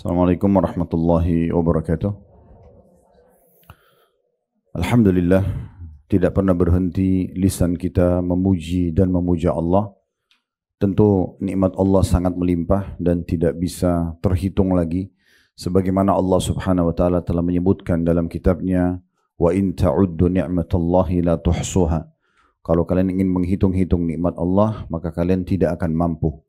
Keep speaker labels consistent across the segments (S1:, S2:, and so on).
S1: Assalamualaikum warahmatullahi wabarakatuh. Alhamdulillah, tidak pernah berhenti lisan kita memuji dan memuja Allah. Tentu nikmat Allah sangat melimpah dan tidak bisa terhitung lagi. Sebagaimana Allah subhanahu wa ta'ala telah menyebutkan dalam kitabnya, wa in ta'uddu ni'matallahi la tuhsuha. Kalau kalian ingin menghitung-hitung nikmat Allah, maka kalian tidak akan mampu.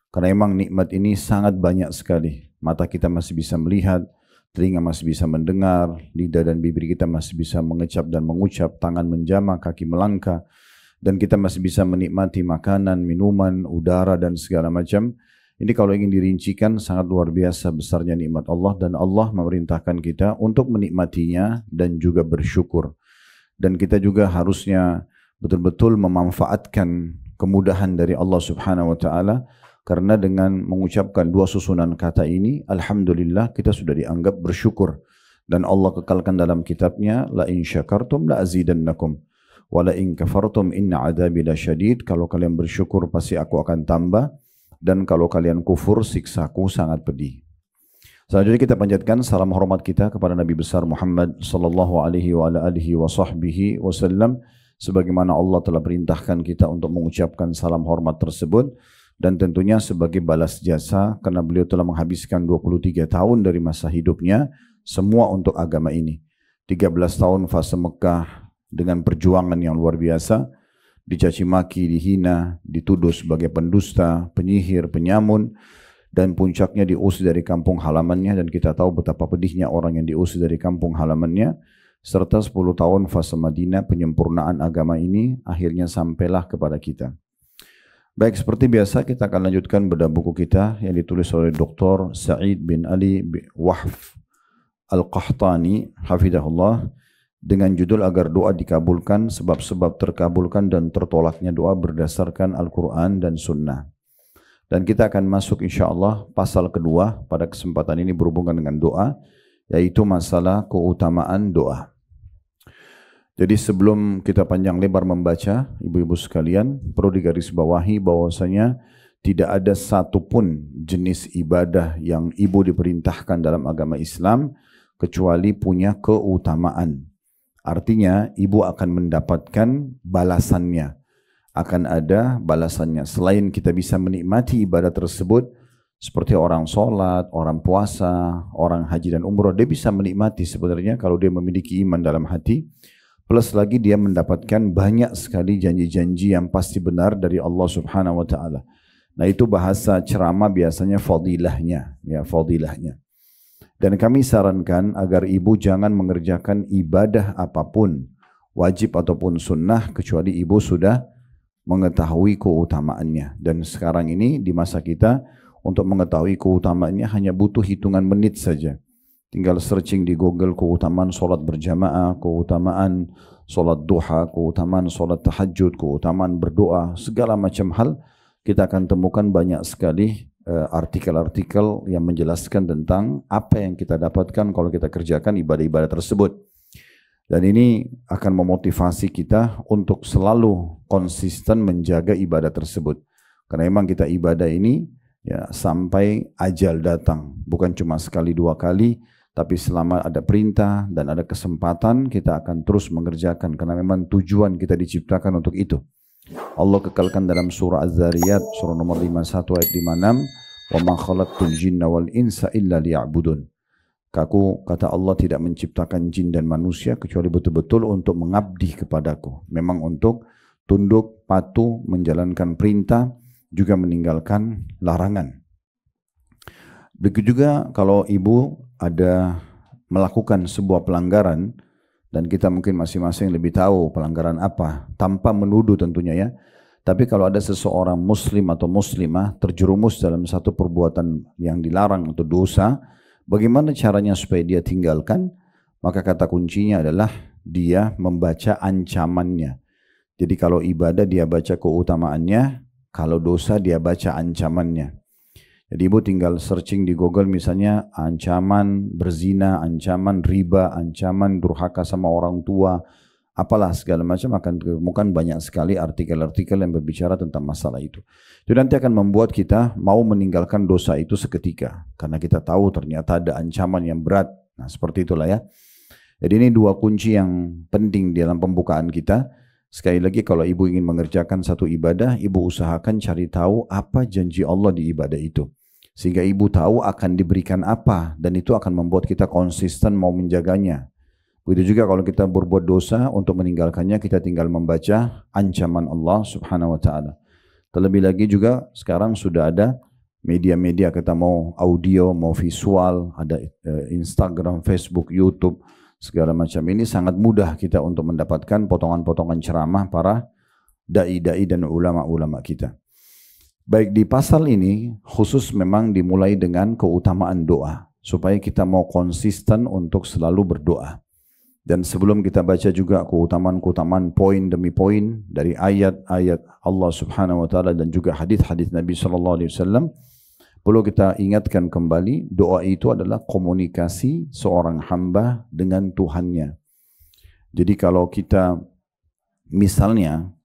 S1: Karena memang nikmat ini sangat banyak sekali. Mata kita masih bisa melihat, telinga masih bisa mendengar, lidah dan bibir kita masih bisa mengecap dan mengucap, tangan menjamah, kaki melangkah, dan kita masih bisa menikmati makanan, minuman, udara dan segala macam. Ini kalau ingin dirincikan sangat luar biasa besarnya nikmat Allah, dan Allah memerintahkan kita untuk menikmatinya dan juga bersyukur. Dan kita juga harusnya betul-betul memanfaatkan kemudahan dari Allah subhanahu wa ta'ala. Karena dengan mengucapkan dua susunan kata ini, alhamdulillah kita sudah dianggap bersyukur. Dan Allah kekalkan dalam kitabnya, la in syakartum la azidannakum, wa la in kafartum inna adabi lasyadid. Kalau kalian bersyukur pasti aku akan tambah, dan kalau kalian kufur siksaku sangat pedih. Selanjutnya kita panjatkan salam hormat kita kepada Nabi besar Muhammad sallallahu alaihi wa alihi wa sahbihi wasallam, sebagaimana Allah telah perintahkan kita untuk mengucapkan salam hormat tersebut. Dan tentunya sebagai balas jasa karena beliau telah menghabiskan 23 tahun dari masa hidupnya semua untuk agama ini. 13 tahun fase Mekah dengan perjuangan yang luar biasa, dicaci maki, dihina, dituduh sebagai pendusta, penyihir, penyamun, dan puncaknya diusir dari kampung halamannya, dan kita tahu betapa pedihnya orang yang diusir dari kampung halamannya, serta 10 tahun fase Madinah penyempurnaan agama ini akhirnya sampailah kepada kita. Baik, seperti biasa kita akan lanjutkan bedah buku kita yang ditulis oleh Dr. Sa'id bin Ali Wahf Al-Qahtani hafidahullah, dengan judul agar doa dikabulkan, sebab-sebab terkabulkan dan tertolaknya doa berdasarkan Al-Quran dan Sunnah. Dan kita akan masuk insyaAllah pasal kedua pada kesempatan ini berhubungan dengan doa, yaitu masalah keutamaan doa. Jadi sebelum kita panjang lebar membaca, ibu-ibu sekalian, perlu digarisbawahi bahwasanya tidak ada satupun jenis ibadah yang ibu diperintahkan dalam agama Islam kecuali punya keutamaan. Artinya ibu akan mendapatkan balasannya, akan ada balasannya. Selain kita bisa menikmati ibadah tersebut, seperti orang sholat, orang puasa, orang haji dan umroh, dia bisa menikmati sebenarnya kalau dia memiliki iman dalam hati. Plus lagi dia mendapatkan banyak sekali janji-janji yang pasti benar dari Allah subhanahu wa ta'ala. Nah itu bahasa ceramah biasanya fadilahnya, ya fadilahnya. Dan kami sarankan agar ibu jangan mengerjakan ibadah apapun, wajib ataupun sunnah, kecuali ibu sudah mengetahui keutamaannya. Dan sekarang ini di masa kita, untuk mengetahui keutamaannya hanya butuh hitungan menit saja. Tinggal searching di Google keutamaan sholat berjamaah, keutamaan sholat duha, keutamaan sholat tahajud, keutamaan berdoa, segala macam hal. Kita akan temukan banyak sekali artikel-artikel yang menjelaskan tentang apa yang kita dapatkan kalau kita kerjakan ibadah-ibadah tersebut. Dan ini akan memotivasi kita untuk selalu konsisten menjaga ibadah tersebut. Karena memang kita ibadah ini ya sampai ajal datang, bukan cuma sekali dua kali. Tapi selama ada perintah dan ada kesempatan, kita akan terus mengerjakan. Karena memang tujuan kita diciptakan untuk itu. Allah kekalkan dalam surah Az-Zariyat, surah nomor 51 ayat 56. وَمَا خَلَقْتُ الْجِنَّ وَالْإِنسَ إِلَّا لِيَعْبُدُونَ. Kata Allah tidak menciptakan jin dan manusia kecuali betul-betul untuk mengabdi kepadaku. Memang untuk tunduk, patuh, menjalankan perintah, juga meninggalkan larangan. Begitu juga kalau ibu ada melakukan sebuah pelanggaran, dan kita mungkin masing-masing lebih tahu pelanggaran apa, tanpa menuduh tentunya ya. Tapi kalau ada seseorang muslim atau muslimah terjerumus dalam satu perbuatan yang dilarang atau dosa, bagaimana caranya supaya dia tinggalkan? Maka kata kuncinya adalah dia membaca ancamannya. Jadi kalau ibadah dia baca keutamaannya, kalau dosa dia baca ancamannya. Jadi ibu tinggal searching di Google misalnya ancaman berzina, ancaman riba, ancaman durhaka sama orang tua, apalah segala macam, akan ditemukan banyak sekali artikel-artikel yang berbicara tentang masalah itu. Itu nanti akan membuat kita mau meninggalkan dosa itu seketika, karena kita tahu ternyata ada ancaman yang berat. Nah seperti itulah ya. Jadi ini dua kunci yang penting di dalam pembukaan kita. Sekali lagi, kalau ibu ingin mengerjakan satu ibadah, ibu usahakan cari tahu apa janji Allah di ibadah itu, sehingga ibu tahu akan diberikan apa, dan itu akan membuat kita konsisten mau menjaganya. Begitu juga kalau kita berbuat dosa, untuk meninggalkannya kita tinggal membaca ancaman Allah subhanahu wa ta'ala. Terlebih lagi juga sekarang sudah ada media-media, kita mau audio, mau visual, ada Instagram, Facebook, YouTube, segala macam. Ini sangat mudah kita untuk mendapatkan potongan-potongan ceramah para da'i-da'i dan ulama-ulama kita. Baik, di pasal ini khusus memang dimulai dengan keutamaan doa, supaya kita mau konsisten untuk selalu berdoa. Dan sebelum kita baca juga keutamaan-keutamaan poin demi poin dari ayat-ayat Allah subhanahu wa ta'ala dan juga hadis-hadis Nabi SAW, perlu kita ingatkan kembali, doa itu adalah komunikasi seorang hamba dengan Tuhannya. Jadi kalau kita misalnya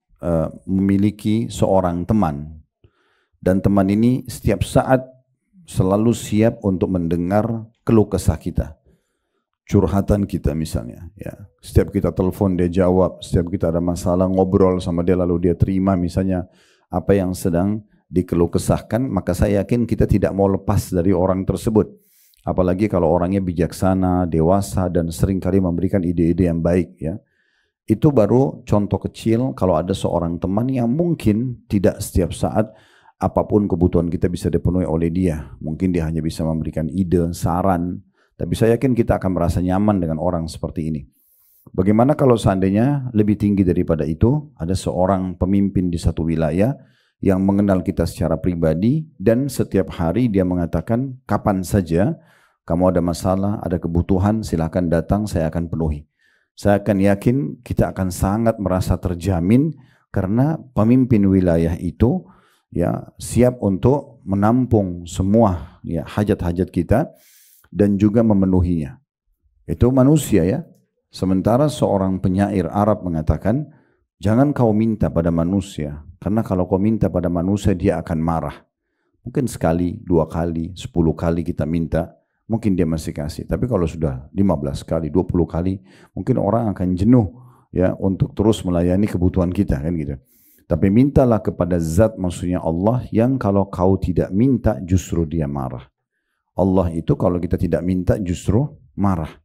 S1: memiliki seorang teman, dan teman ini setiap saat selalu siap untuk mendengar keluh kesah kita, curhatan kita misalnya, ya. Setiap kita telepon dia jawab, setiap kita ada masalah ngobrol sama dia lalu dia terima misalnya apa yang sedang dikeluh kesahkan, maka saya yakin kita tidak mau lepas dari orang tersebut. Apalagi kalau orangnya bijaksana, dewasa, dan seringkali memberikan ide-ide yang baik, ya. Itu baru contoh kecil kalau ada seorang teman yang mungkin tidak setiap saat apapun kebutuhan kita bisa dipenuhi oleh dia. Mungkin dia hanya bisa memberikan ide, saran, tapi saya yakin kita akan merasa nyaman dengan orang seperti ini. Bagaimana kalau seandainya lebih tinggi daripada itu, ada seorang pemimpin di satu wilayah yang mengenal kita secara pribadi, dan setiap hari dia mengatakan, kapan saja kamu ada masalah, ada kebutuhan, silakan datang, saya akan penuhi. Saya akan yakin kita akan sangat merasa terjamin, karena pemimpin wilayah itu ya siap untuk menampung semua ya hajat-hajat kita dan juga memenuhinya. Itu manusia ya. Sementara seorang penyair Arab mengatakan, jangan kau minta pada manusia, karena kalau kau minta pada manusia dia akan marah. Mungkin sekali, 2 kali, 10 kali kita minta, mungkin dia masih kasih. Tapi kalau sudah 15 kali, 20 kali, mungkin orang akan jenuh ya untuk terus melayani kebutuhan kita, kan gitu. Tapi mintalah kepada zat, maksudnya Allah, yang kalau kau tidak minta justru dia marah. Allah itu kalau kita tidak minta justru marah.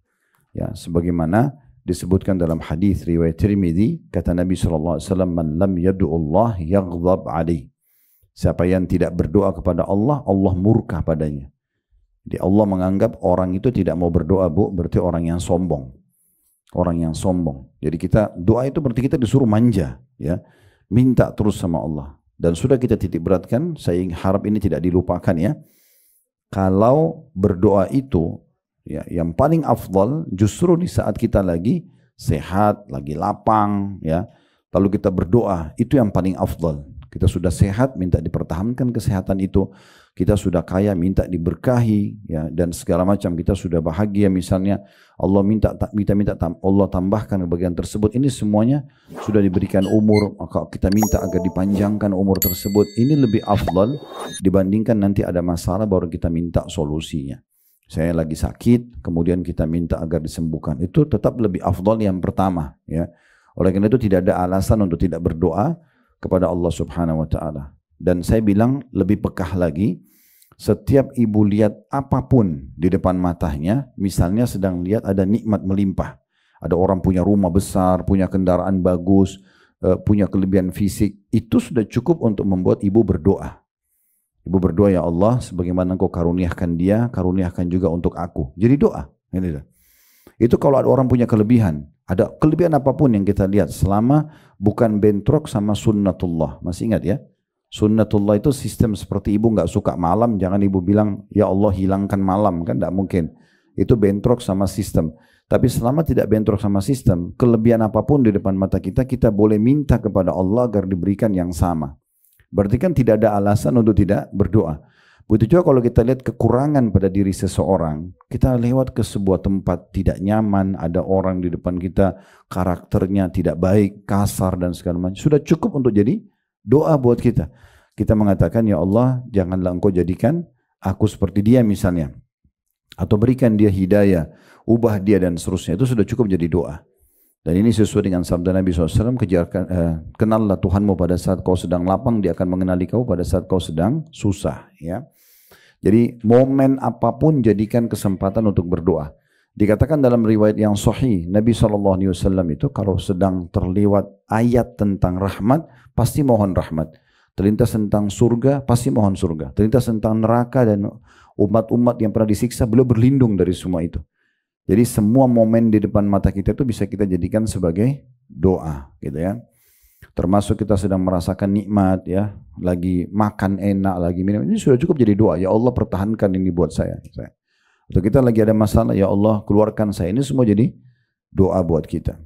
S1: Ya, sebagaimana disebutkan dalam hadis riwayat Tirmidzi, kata Nabi SAW, man lam yad'ullah yaghdab alaih. Siapa yang tidak berdoa kepada Allah, Allah murka padanya. Jadi Allah menganggap orang itu tidak mau berdoa, bu, berarti orang yang sombong. Orang yang sombong. Jadi kita doa itu berarti kita disuruh manja, ya, minta terus sama Allah. Dan sudah kita titik beratkan, saya harap ini tidak dilupakan ya. Kalau berdoa itu ya, yang paling afdal justru di saat kita lagi sehat, lagi lapang, ya. Lalu kita berdoa, itu yang paling afdal. Kita sudah sehat, minta dipertahankan kesehatan itu. Kita sudah kaya, minta diberkahi, ya, dan segala macam. Kita sudah bahagia, misalnya Allah minta Allah tambahkan ke bagian tersebut. Ini semuanya sudah diberikan umur, maka kita minta agar dipanjangkan umur tersebut. Ini lebih afdal dibandingkan nanti ada masalah baru kita minta solusinya. Saya lagi sakit, kemudian kita minta agar disembuhkan. Itu tetap lebih afdal yang pertama, ya. Oleh karena itu tidak ada alasan untuk tidak berdoa kepada Allah Subhanahu wa taala. Dan saya bilang lebih pekah lagi, setiap ibu lihat apapun di depan matanya, misalnya sedang lihat ada nikmat melimpah, ada orang punya rumah besar, punya kendaraan bagus, punya kelebihan fisik, itu sudah cukup untuk membuat ibu berdoa. Ibu berdoa, ya Allah, sebagaimana Engkau karuniakan dia, karuniakan juga untuk aku. Jadi doa. Itu kalau ada orang punya kelebihan. Ada kelebihan apapun yang kita lihat, selama bukan bentrok sama sunnatullah. Masih ingat ya? Sunnatullah itu sistem seperti ibu nggak suka malam, jangan ibu bilang, ya Allah hilangkan malam. Kan tidak mungkin. Itu bentrok sama sistem. Tapi selama tidak bentrok sama sistem, kelebihan apapun di depan mata kita, kita boleh minta kepada Allah agar diberikan yang sama. Berarti kan tidak ada alasan untuk tidak berdoa. Begitu juga kalau kita lihat kekurangan pada diri seseorang, kita lewat ke sebuah tempat tidak nyaman, ada orang di depan kita karakternya tidak baik, kasar dan segala macam. Sudah cukup untuk jadi doa buat kita. Kita mengatakan, ya Allah, janganlah engkau jadikan aku seperti dia misalnya. Atau berikan dia hidayah, ubah dia dan seterusnya. Itu sudah cukup jadi doa. Dan ini sesuai dengan sabda Nabi SAW, kenallah Tuhanmu pada saat kau sedang lapang, dia akan mengenali kau pada saat kau sedang susah. Ya. Jadi momen apapun jadikan kesempatan untuk berdoa. Dikatakan dalam riwayat yang sahih, Nabi SAW itu kalau sedang terlewat ayat tentang rahmat, pasti mohon rahmat. Terlintas tentang surga, pasti mohon surga. Terlintas tentang neraka dan umat-umat yang pernah disiksa, beliau berlindung dari semua itu. Jadi semua momen di depan mata kita itu bisa kita jadikan sebagai doa, gitu ya. Termasuk kita sedang merasakan nikmat, ya, lagi makan enak, lagi minum, ini sudah cukup jadi doa. Ya Allah, pertahankan ini buat saya. Atau kita lagi ada masalah, ya Allah keluarkan saya. Ini semua jadi doa buat kita.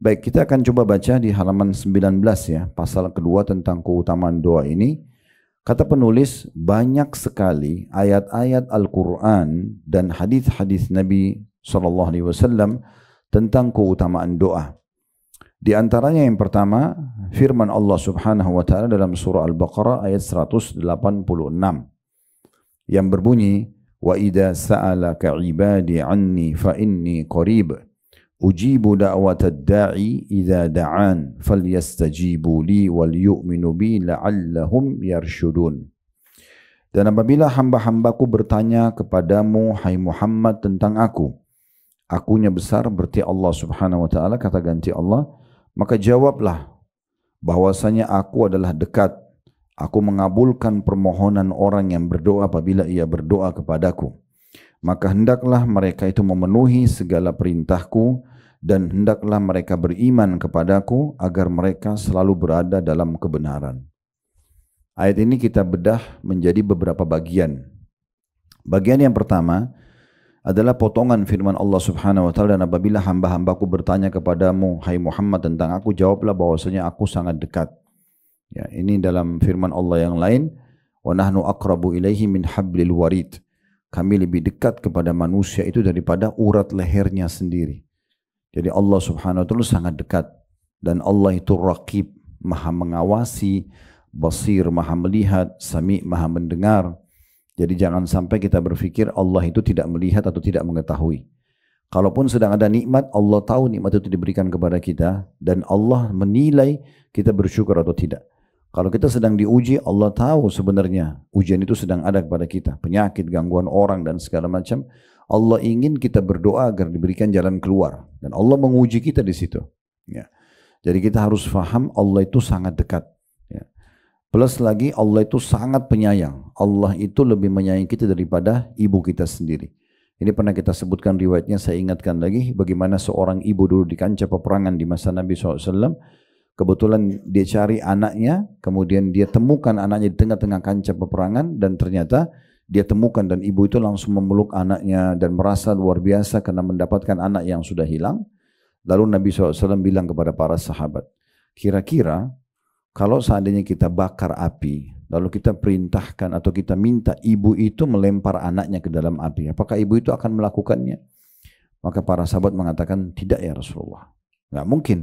S1: Baik, kita akan coba baca di halaman 19 ya, pasal kedua tentang keutamaan doa ini. Kata penulis, banyak sekali ayat-ayat Al-Quran dan hadis-hadis Nabi SAW tentang keutamaan doa. Di antaranya yang pertama, firman Allah Subhanahu wa taala dalam surah Al-Baqarah ayat 186 yang berbunyi, "Wa idza sa'alaka 'ibadi 'anni fa inni qarib ujibu da'watad da'i idza da'an falyastajibu li wal yu'minu bi la'allahum yarshudun." Dan apabila hamba-hambaku bertanya kepadamu, hai Muhammad, tentang akunya besar, berarti Allah Subhanahu wa taala, kata ganti Allah, maka jawablah bahwasanya aku adalah dekat. Aku mengabulkan permohonan orang yang berdoa apabila ia berdoa kepadaku. Maka hendaklah mereka itu memenuhi segala perintahku dan hendaklah mereka beriman kepadaku agar mereka selalu berada dalam kebenaran. Ayat ini kita bedah menjadi beberapa bagian. Bagian yang pertama adalah potongan firman Allah Subhanahu wa taala, dan apabila hamba-hambaku bertanya kepadamu, hai Muhammad, tentang aku, jawablah bahwasanya aku sangat dekat. Ya, ini dalam firman Allah yang lain, wa nahnu aqrabu ilaihi min hablil warid. Kami lebih dekat kepada manusia itu daripada urat lehernya sendiri. Jadi Allah Subhanahu wa taala sangat dekat, dan Allah itu raqib, maha mengawasi, basir, maha melihat, sami, maha mendengar. Jadi jangan sampai kita berpikir Allah itu tidak melihat atau tidak mengetahui. Kalaupun sedang ada nikmat, Allah tahu nikmat itu diberikan kepada kita, dan Allah menilai kita bersyukur atau tidak. Kalau kita sedang diuji, Allah tahu sebenarnya ujian itu sedang ada kepada kita, penyakit, gangguan orang dan segala macam. Allah ingin kita berdoa agar diberikan jalan keluar, dan Allah menguji kita di situ. Ya. Jadi kita harus faham Allah itu sangat dekat. Ya. Plus lagi Allah itu sangat penyayang. Allah itu lebih menyayangi kita daripada ibu kita sendiri. Ini pernah kita sebutkan riwayatnya, saya ingatkan lagi bagaimana seorang ibu dulu di kancah peperangan di masa Nabi SAW. Kebetulan dia cari anaknya, kemudian dia temukan anaknya di tengah-tengah kancah peperangan, dan ternyata dia temukan dan ibu itu langsung memeluk anaknya dan merasa luar biasa karena mendapatkan anak yang sudah hilang. Lalu Nabi SAW bilang kepada para sahabat, kira-kira kalau seandainya kita bakar api, lalu kita perintahkan atau kita minta ibu itu melempar anaknya ke dalam api, apakah ibu itu akan melakukannya? Maka para sahabat mengatakan, tidak ya Rasulullah. Nggak mungkin.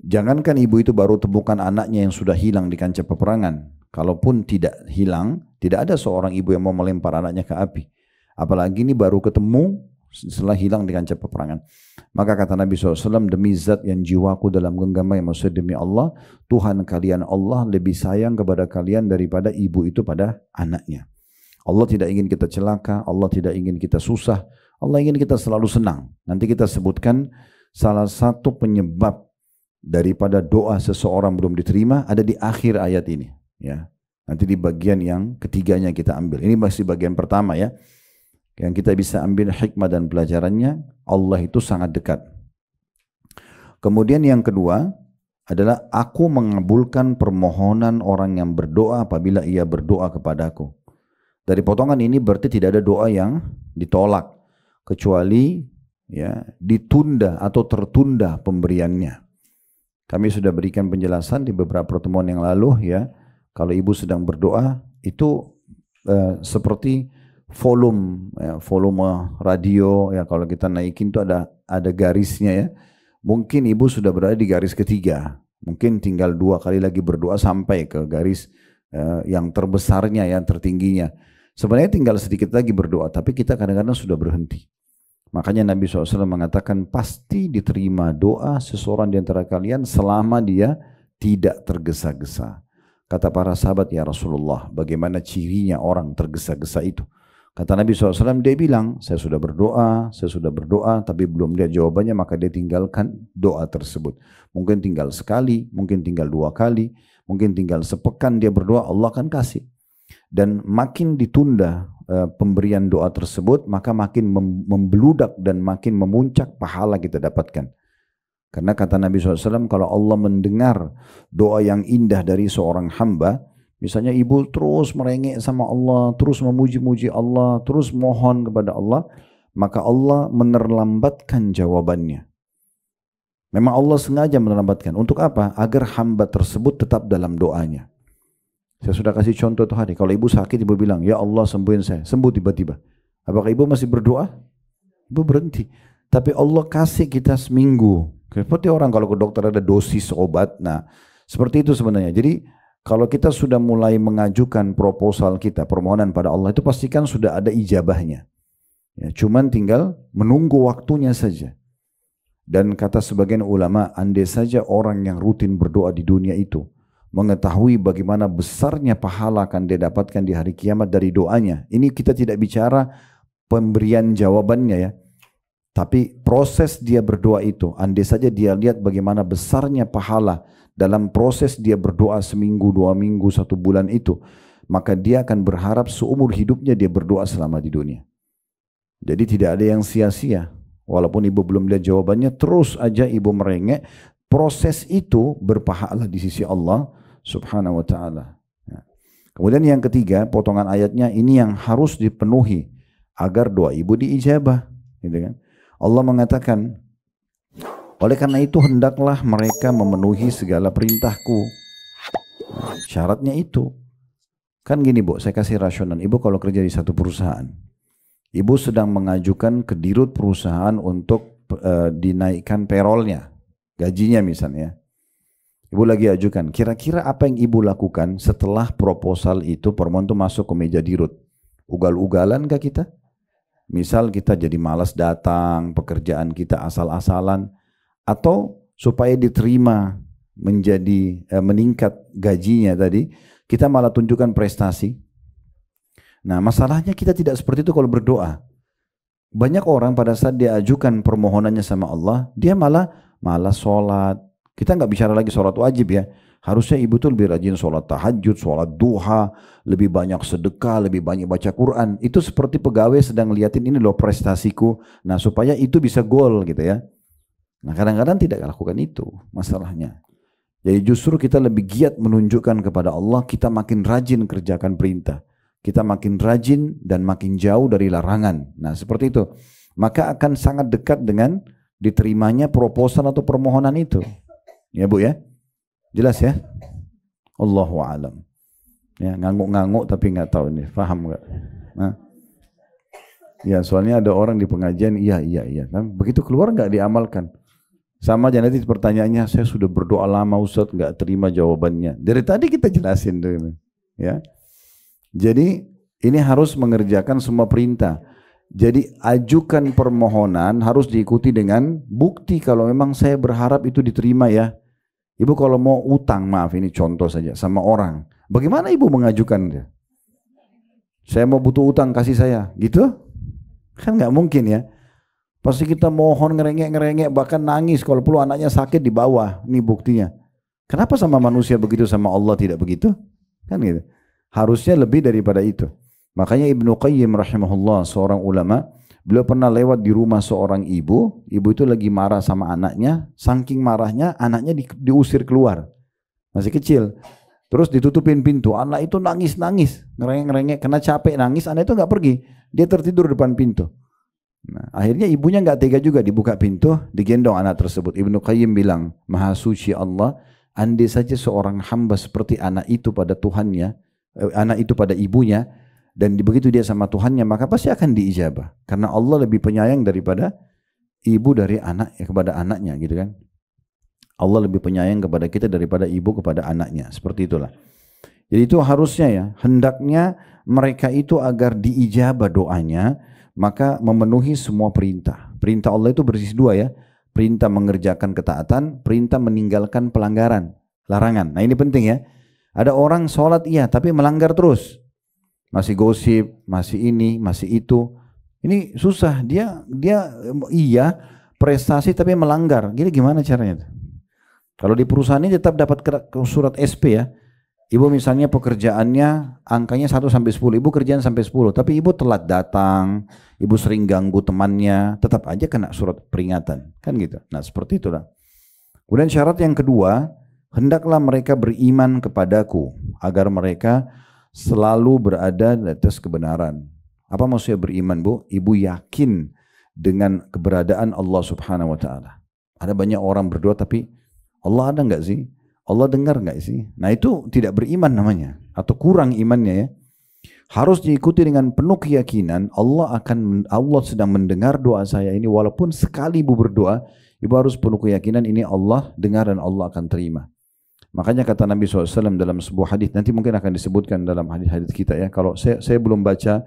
S1: Jangankan ibu itu baru temukan anaknya yang sudah hilang di kancah peperangan. Kalaupun tidak hilang, tidak ada seorang ibu yang mau melempar anaknya ke api. Apalagi ini baru ketemu setelah hilang di kancah peperangan. Maka kata Nabi SAW, demi zat yang jiwaku dalam genggaman, maksudnya demi Allah, Tuhan kalian Allah lebih sayang kepada kalian daripada ibu itu pada anaknya. Allah tidak ingin kita celaka, Allah tidak ingin kita susah, Allah ingin kita selalu senang. Nanti kita sebutkan salah satu penyebab daripada doa seseorang belum diterima ada di akhir ayat ini. Ya, nanti di bagian yang ketiganya kita ambil. Ini masih bagian pertama ya. Yang kita bisa ambil hikmah dan pelajarannya, Allah itu sangat dekat. Kemudian yang kedua adalah aku mengabulkan permohonan orang yang berdoa apabila ia berdoa kepadaku. Dari potongan ini berarti tidak ada doa yang ditolak, kecuali ya ditunda atau tertunda pemberiannya. Kami sudah berikan penjelasan di beberapa pertemuan yang lalu ya. Kalau ibu sedang berdoa, itu seperti volume, ya, volume radio ya, kalau kita naikin itu ada garisnya ya. Mungkin ibu sudah berada di garis ketiga, mungkin tinggal 2 kali lagi berdoa sampai ke garis yang terbesarnya, yang tertingginya. Sebenarnya tinggal sedikit lagi berdoa, tapi kita kadang-kadang sudah berhenti. Makanya Nabi SAW mengatakan pasti diterima doa seseorang di antara kalian selama dia tidak tergesa-gesa. Kata para sahabat, ya Rasulullah, bagaimana cirinya orang tergesa-gesa itu? Kata Nabi SAW, dia bilang, saya sudah berdoa, tapi belum lihat jawabannya, maka dia tinggalkan doa tersebut. Mungkin tinggal sekali, mungkin tinggal 2 kali, mungkin tinggal sepekan dia berdoa, Allah akan kasih. Dan makin ditunda pemberian doa tersebut, maka makin membeludak dan makin memuncak pahala kita dapatkan. Karena kata Nabi SAW, kalau Allah mendengar doa yang indah dari seorang hamba, misalnya ibu terus merengek sama Allah, terus memuji-muji Allah, terus mohon kepada Allah, maka Allah menerlambatkan jawabannya. Memang Allah sengaja menerlambatkan. Untuk apa? Agar hamba tersebut tetap dalam doanya. Saya sudah kasih contoh tuh hari, kalau ibu sakit, ibu bilang, ya Allah sembuhin saya, sembuh tiba-tiba. Apakah ibu masih berdoa? Ibu berhenti. Tapi Allah kasih kita seminggu. Seperti orang kalau ke dokter ada dosis obat. Nah, seperti itu sebenarnya. Jadi, kalau kita sudah mulai mengajukan proposal kita, permohonan pada Allah, itu pastikan sudah ada ijabahnya. Ya, cuman tinggal menunggu waktunya saja. Dan kata sebagian ulama, andai saja orang yang rutin berdoa di dunia itu mengetahui bagaimana besarnya pahala akan dia dapatkan di hari kiamat dari doanya. Ini kita tidak bicara pemberian jawabannya ya. Tapi proses dia berdoa itu, andai saja dia lihat bagaimana besarnya pahala dalam proses dia berdoa seminggu, 2 minggu, 1 bulan itu, maka dia akan berharap seumur hidupnya dia berdoa selama di dunia. Jadi tidak ada yang sia-sia. Walaupun ibu belum lihat jawabannya, terus aja ibu merengek. Proses itu berpahala di sisi Allah Subhanahu wa ta'ala. Kemudian yang ketiga, potongan ayatnya ini yang harus dipenuhi agar doa ibu diijabah. Gitu kan? Allah mengatakan, oleh karena itu hendaklah mereka memenuhi segala perintahku. Nah, syaratnya itu. Kan gini Bu, saya kasih rasional. Ibu kalau kerja di satu perusahaan, ibu sedang mengajukan ke dirut perusahaan untuk dinaikkan payrollnya, gajinya misalnya. Ibu lagi ajukan, kira-kira apa yang ibu lakukan setelah proposal itu, permohonan itu masuk ke meja dirut? Ugal-ugalan kah kita? Misal kita jadi malas datang, pekerjaan kita asal-asalan, atau supaya diterima menjadi meningkat gajinya tadi, kita malah tunjukkan prestasi. Nah, masalahnya kita tidak seperti itu kalau berdoa. Banyak orang pada saat dia ajukan permohonannya sama Allah, dia malah sholat. Kita nggak bicara lagi sholat wajib ya. Harusnya ibu tuh lebih rajin sholat tahajud, sholat duha, lebih banyak sedekah, lebih banyak baca Quran. Itu seperti pegawai sedang ngeliatin ini loh prestasiku. Nah, supaya itu bisa goal gitu ya. Nah, kadang-kadang tidak lakukan itu masalahnya. Jadi justru kita lebih giat menunjukkan kepada Allah, kita makin rajin kerjakan perintah. Kita makin rajin dan makin jauh dari larangan. Nah, seperti itu. Maka akan sangat dekat dengan diterimanya proposal atau permohonan itu. Ya Bu ya? Jelas ya? Allahu a'lam. Ya, ngangguk-ngangguk tapi nggak tahu ini, paham nggak? Nah. Ya, soalnya ada orang di pengajian, iya. Nah, begitu keluar nggak diamalkan. Sama aja nanti pertanyaannya, saya sudah berdoa lama Ustaz, nggak terima jawabannya. Dari tadi kita jelasin tuh ini. Ya. Jadi ini harus mengerjakan semua perintah. Jadi ajukan permohonan harus diikuti dengan bukti kalau memang saya berharap itu diterima ya. Ibu kalau mau utang, maaf ini contoh saja, sama orang. Bagaimana ibu mengajukan dia? Saya mau butuh utang, kasih saya. Gitu? Kan nggak mungkin ya. Pasti kita mohon ngerengek, bahkan nangis. Kalau perlu anaknya sakit di bawah. Ini buktinya. Kenapa sama manusia begitu, sama Allah tidak begitu? Kan gitu. Harusnya lebih daripada itu. Makanya Ibnu Qayyim rahimahullah, seorang ulama, beliau pernah lewat di rumah seorang ibu itu lagi marah sama anaknya, saking marahnya anaknya diusir keluar, masih kecil, terus ditutupin pintu, anak itu nangis, ngerengek, kena capek nangis, anak itu nggak pergi, dia tertidur depan pintu. Nah, akhirnya ibunya nggak tega juga, dibuka pintu, digendong anak tersebut. Ibnu Qayyim bilang, Maha Suci Allah, andai saja seorang hamba seperti anak itu pada Tuhannya, anak itu pada ibunya, dan begitu dia sama Tuhannya, maka pasti akan diijabah. Karena Allah lebih penyayang daripada ibu dari anak kepada anaknya, gitu kan. Allah lebih penyayang kepada kita daripada ibu kepada anaknya. Seperti itulah. Jadi itu harusnya ya, hendaknya mereka itu agar diijabah doanya, maka memenuhi semua perintah. Perintah Allah itu bersih dua ya. Perintah mengerjakan ketaatan, perintah meninggalkan pelanggaran, larangan. Nah ini penting ya. Ada orang sholat iya, tapi melanggar terus. Masih gosip, masih ini, masih itu. Ini susah. Dia iya prestasi tapi melanggar. Gini gimana caranya? Kalau di perusahaan ini tetap dapat surat SP ya. Ibu misalnya pekerjaannya angkanya 1 sampai 10, ibu kerjaan sampai 10, tapi ibu telat datang, ibu sering ganggu temannya, tetap aja kena surat peringatan, kan gitu. Nah seperti itulah. Kemudian syarat yang kedua, hendaklah mereka beriman kepadaku, agar mereka selalu berada di atas kebenaran. Apa maksudnya beriman, Bu? Ibu yakin dengan keberadaan Allah Subhanahu wa Ta'ala. Ada banyak orang berdoa tapi Allah ada enggak sih? Allah dengar enggak sih? Nah itu tidak beriman namanya, atau kurang imannya ya. Harus diikuti dengan penuh keyakinan Allah sedang mendengar doa saya ini, walaupun sekali ibu berdoa, ibu harus penuh keyakinan ini Allah dengar dan Allah akan terima. Makanya kata Nabi SAW dalam sebuah hadis, nanti mungkin akan disebutkan dalam hadis-hadis kita ya. Kalau saya belum baca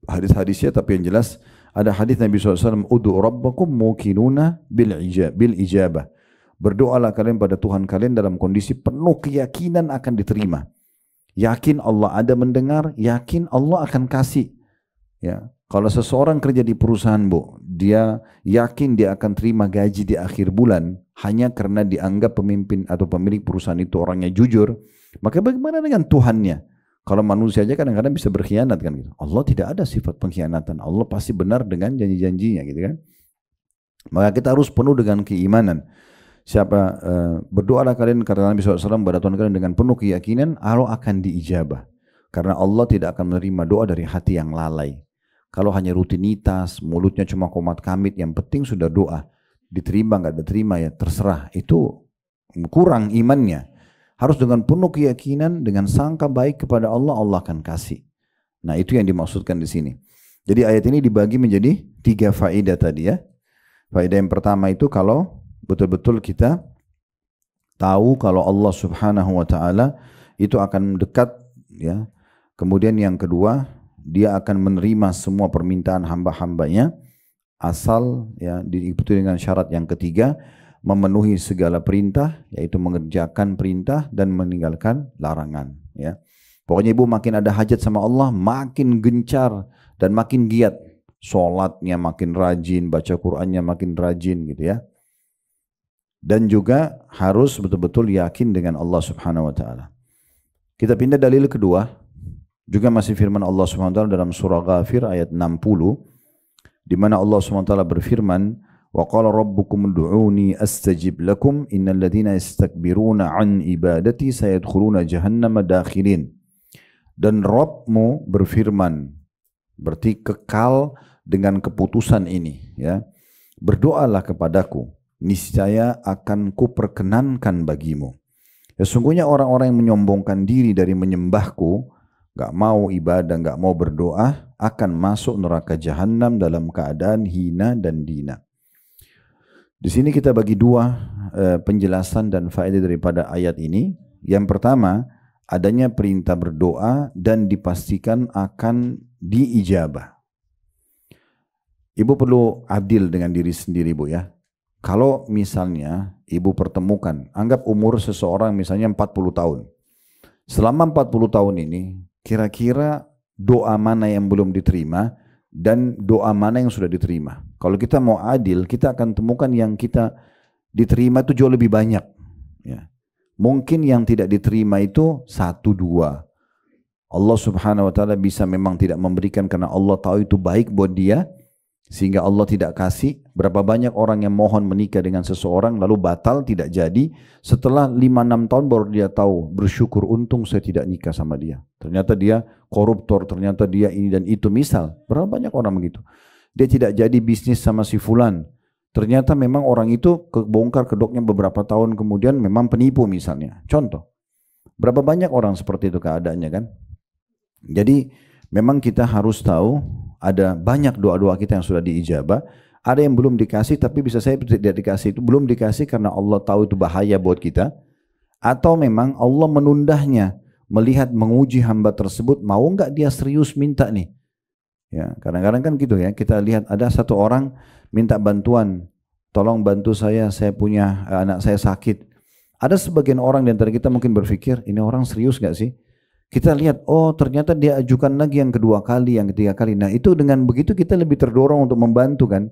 S1: hadis-hadisnya, tapi yang jelas ada hadis Nabi SAW, Udu rabbakum mukinuna bil ijabah. Berdoalah kalian pada Tuhan kalian dalam kondisi penuh keyakinan akan diterima. Yakin Allah ada mendengar, yakin Allah akan kasih. Ya, kalau seseorang kerja di perusahaan, Bu, dia yakin dia akan terima gaji di akhir bulan hanya karena dianggap pemimpin atau pemilik perusahaan itu orangnya jujur, maka bagaimana dengan Tuhannya? Kalau manusia aja kadang-kadang bisa berkhianat kan gitu. Allah tidak ada sifat pengkhianatan. Allah pasti benar dengan janji-janjinya gitu kan. Maka kita harus penuh dengan keimanan. Berdoalah kalian karena Nabi SAW kepada Tuhan kalian dengan penuh keyakinan Allah akan diijabah. Karena Allah tidak akan menerima doa dari hati yang lalai. Kalau hanya rutinitas, mulutnya cuma komat kamit, yang penting sudah doa. Diterima nggak diterima ya terserah. Itu kurang imannya. Harus dengan penuh keyakinan, dengan sangka baik kepada Allah, Allah akan kasih. Nah itu yang dimaksudkan di sini. Jadi ayat ini dibagi menjadi 3 faedah tadi ya. Faedah yang pertama itu kalau betul-betul kita tahu kalau Allah Subhanahu wa Ta'ala itu akan dekat ya. Kemudian yang kedua, dia akan menerima semua permintaan hamba-hambanya asal ya diikuti dengan syarat yang ketiga, memenuhi segala perintah, yaitu mengerjakan perintah dan meninggalkan larangan ya. Pokoknya ibu makin ada hajat sama Allah, makin gencar dan makin giat. Sholatnya makin rajin, baca Qur'annya makin rajin gitu ya. Dan juga harus betul-betul yakin dengan Allah Subhanahu wa Ta'ala. Kita pindah dalil kedua, juga masih firman Allah Subhanahu wa Ta'ala dalam surah Ghafir ayat 60, di mana Allah Subhanahu wa Ta'ala berfirman, wa qala rabbukum ud'uni astajib lakum innal ladzina yastakbiruna an ibadati sayadkhuluna jahannama dakhilin. Dan Rabbmu berfirman, berarti kekal dengan keputusan ini ya. Berdoalah kepadaku, niscaya akan kuperkenankan bagimu. Ya, sesungguhnya orang-orang yang menyombongkan diri dari menyembahku, gak mau ibadah, gak mau berdoa, akan masuk neraka jahanam dalam keadaan hina dan dina. Di sini kita bagi dua penjelasan dan faedah daripada ayat ini. Yang pertama, adanya perintah berdoa dan dipastikan akan diijabah. Ibu perlu adil dengan diri sendiri, Bu ya. Kalau misalnya ibu pertemukan, anggap umur seseorang misalnya 40 tahun. Selama 40 tahun ini, kira-kira doa mana yang belum diterima dan doa mana yang sudah diterima. Kalau kita mau adil, kita akan temukan yang kita diterima itu jauh lebih banyak. Ya. Mungkin yang tidak diterima itu 1-2. Allah Subhanahu wa Ta'ala bisa memang tidak memberikan karena Allah tahu itu baik buat dia, sehingga Allah tidak kasih. Berapa banyak orang yang mohon menikah dengan seseorang lalu batal, tidak jadi, setelah 5-6 tahun baru dia tahu, bersyukur untung saya tidak nikah sama dia, ternyata dia koruptor, ternyata dia ini dan itu. Misal, berapa banyak orang begitu, dia tidak jadi bisnis sama si fulan, ternyata memang orang itu kebongkar kedoknya beberapa tahun kemudian memang penipu misalnya. Contoh, berapa banyak orang seperti itu keadaannya kan. Jadi memang kita harus tahu ada banyak doa-doa kita yang sudah diijabah, ada yang belum dikasih tapi bisa saya tidak dikasih, itu belum dikasih karena Allah tahu itu bahaya buat kita, atau memang Allah menundahnya melihat menguji hamba tersebut mau nggak dia serius minta nih. Ya, kadang-kadang kan gitu ya, kita lihat ada satu orang minta bantuan, tolong bantu saya punya anak saya sakit. Ada sebagian orang di antara kita mungkin berpikir, ini orang serius gak sih? Kita lihat, oh ternyata dia ajukan lagi yang kedua kali, yang ketiga kali. Nah itu dengan begitu kita lebih terdorong untuk membantu kan.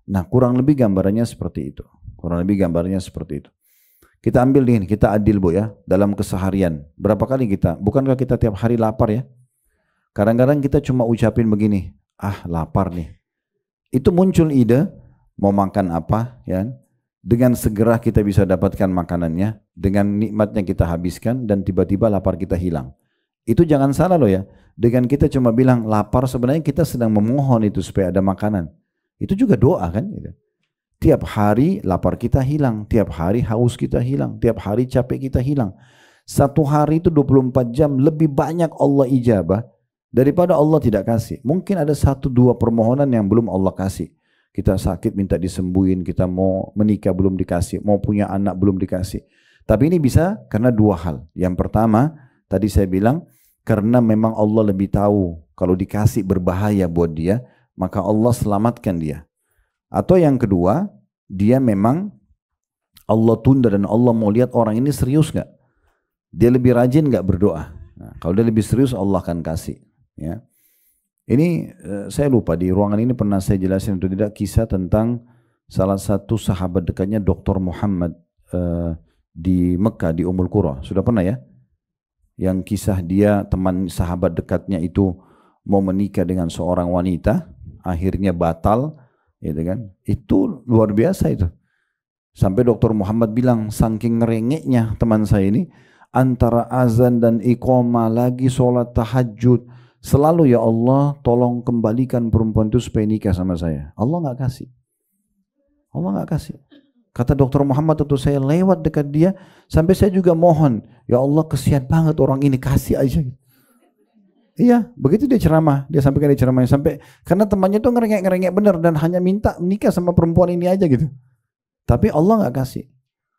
S1: Nah kurang lebih gambarannya seperti itu. Kurang lebih gambarnya seperti itu. Kita ambil nih, kita adil Bu ya, dalam keseharian. Berapa kali kita, bukankah kita tiap hari lapar ya? Kadang-kadang kita cuma ucapin begini, ah lapar nih. Itu muncul ide, mau makan apa ya. Dengan segera kita bisa dapatkan makanannya, dengan nikmatnya kita habiskan dan tiba-tiba lapar kita hilang. Itu jangan salah loh ya, dengan kita cuma bilang lapar sebenarnya kita sedang memohon itu supaya ada makanan. Itu juga doa kan gitu. Tiap hari lapar kita hilang, tiap hari haus kita hilang, tiap hari capek kita hilang. Satu hari itu 24 jam lebih banyak Allah ijabah daripada Allah tidak kasih. Mungkin ada 1-2 permohonan yang belum Allah kasih. Kita sakit minta disembuhin, kita mau menikah belum dikasih, mau punya anak belum dikasih. Tapi ini bisa karena 2 hal. Yang pertama, tadi saya bilang, karena memang Allah lebih tahu kalau dikasih berbahaya buat dia, maka Allah selamatkan dia. Atau yang kedua, dia memang Allah tunda dan Allah mau lihat orang ini serius gak? Dia lebih rajin gak berdoa? Nah, kalau dia lebih serius Allah akan kasih. Ya. Ini saya lupa di ruangan ini pernah saya jelasin atau tidak kisah tentang salah satu sahabat dekatnya Dr. Muhammad di Mekah di Ummul Qura. Sudah pernah ya? Yang kisah dia teman sahabat dekatnya itu mau menikah dengan seorang wanita, akhirnya batal, gitu kan? Itu luar biasa itu. Sampai Dr. Muhammad bilang saking ngerengeknya teman saya ini, antara azan dan iqamah lagi sholat tahajud, selalu ya Allah tolong kembalikan perempuan itu supaya nikah sama saya. Allah nggak kasih. Allah nggak kasih. Kata Dr. Muhammad itu saya lewat dekat dia sampai saya juga mohon, ya Allah kesian banget orang ini, kasih aja. Iya, begitu dia ceramah, dia sampaikan di ceramahnya sampai karena temannya tuh ngerengek bener dan hanya minta menikah sama perempuan ini aja gitu. Tapi Allah nggak kasih.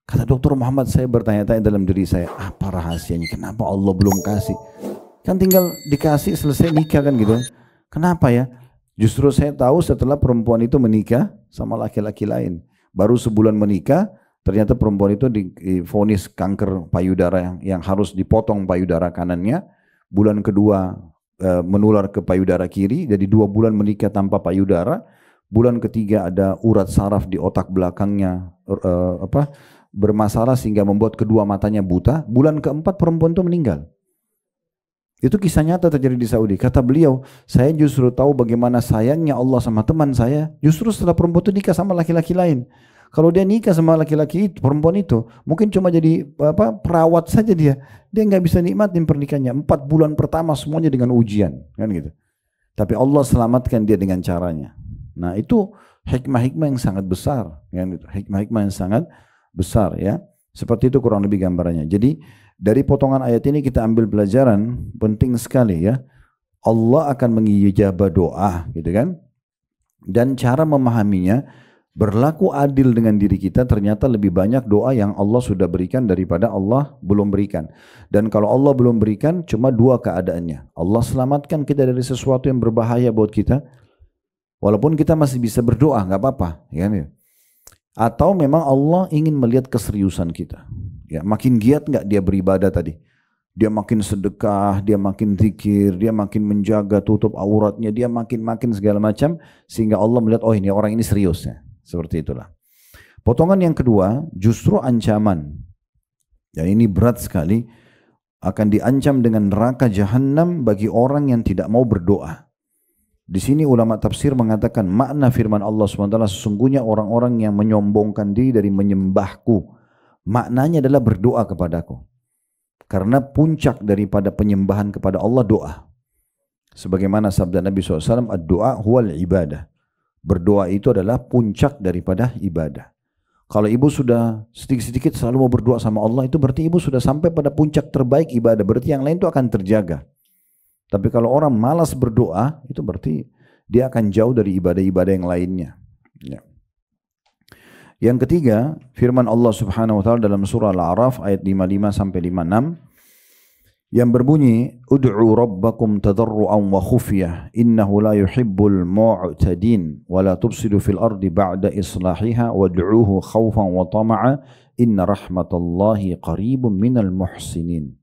S1: Kata Dr. Muhammad, saya bertanya-tanya dalam diri saya, apa rahasianya? Kenapa Allah belum kasih? Kan tinggal dikasih selesai nikah kan gitu. Kenapa ya? Justru saya tahu setelah perempuan itu menikah sama laki-laki lain. Baru sebulan menikah, ternyata perempuan itu divonis kanker payudara yang harus dipotong payudara kanannya. Bulan kedua menular ke payudara kiri, jadi 2 bulan menikah tanpa payudara. Bulan ketiga ada urat saraf di otak belakangnya bermasalah sehingga membuat kedua matanya buta. Bulan keempat perempuan itu meninggal. Itu kisah nyata terjadi di Saudi. Kata beliau, saya justru tahu bagaimana sayangnya Allah sama teman saya. Justru setelah perempuan itu nikah sama laki-laki lain. Kalau dia nikah sama laki-laki itu, perempuan itu, mungkin cuma jadi perawat saja dia. Dia nggak bisa nikmatin pernikahannya. 4 bulan pertama semuanya dengan ujian, kan gitu. Tapi Allah selamatkan dia dengan caranya. Nah itu hikmah-hikmah yang sangat besar, kan gitu. Hikmah-hikmah yang sangat besar ya. Seperti itu kurang lebih gambarannya. Jadi dari potongan ayat ini kita ambil pelajaran penting sekali ya. Allah akan mengijabah doa gitu kan. Dan cara memahaminya, berlaku adil dengan diri kita, ternyata lebih banyak doa yang Allah sudah berikan daripada Allah belum berikan. Dan kalau Allah belum berikan, cuma 2 keadaannya. Allah selamatkan kita dari sesuatu yang berbahaya buat kita. Walaupun kita masih bisa berdoa, nggak apa-apa. Ya, atau memang Allah ingin melihat keseriusan kita. Ya, makin giat nggak dia beribadah tadi. Dia makin sedekah, dia makin zikir, dia makin menjaga tutup auratnya, dia makin segala macam. Sehingga Allah melihat, oh ini orang ini serius ya. Seperti itulah. Potongan yang kedua justru ancaman. Dan ini berat sekali. Akan diancam dengan neraka jahanam bagi orang yang tidak mau berdoa. Di sini ulama tafsir mengatakan makna firman Allah SWT, sesungguhnya orang-orang yang menyombongkan diri dari menyembahku, maknanya adalah berdoa kepadaku. Karena puncak daripada penyembahan kepada Allah doa. Sebagaimana sabda Nabi SAW, ad-doa huwal ibadah. Berdoa itu adalah puncak daripada ibadah. Kalau ibu sudah sedikit-sedikit selalu mau berdoa sama Allah, itu berarti ibu sudah sampai pada puncak terbaik ibadah. Berarti yang lain itu akan terjaga. Tapi kalau orang malas berdoa, itu berarti dia akan jauh dari ibadah-ibadah yang lainnya. Ya. Yang ketiga, firman Allah Subhanahu wa taala dalam surah Al-A'raf ayat 55 sampai 56 yang berbunyi, "Ud'u rabbakum tadarruan wa khufyah, innahu la yuhibbul mu'tadin, wa la tufsidu fil ardi ba'da islahiha, wad'uuhu khaufan wa tama'a, inna rahmatallahi qaribun minal muhsinin."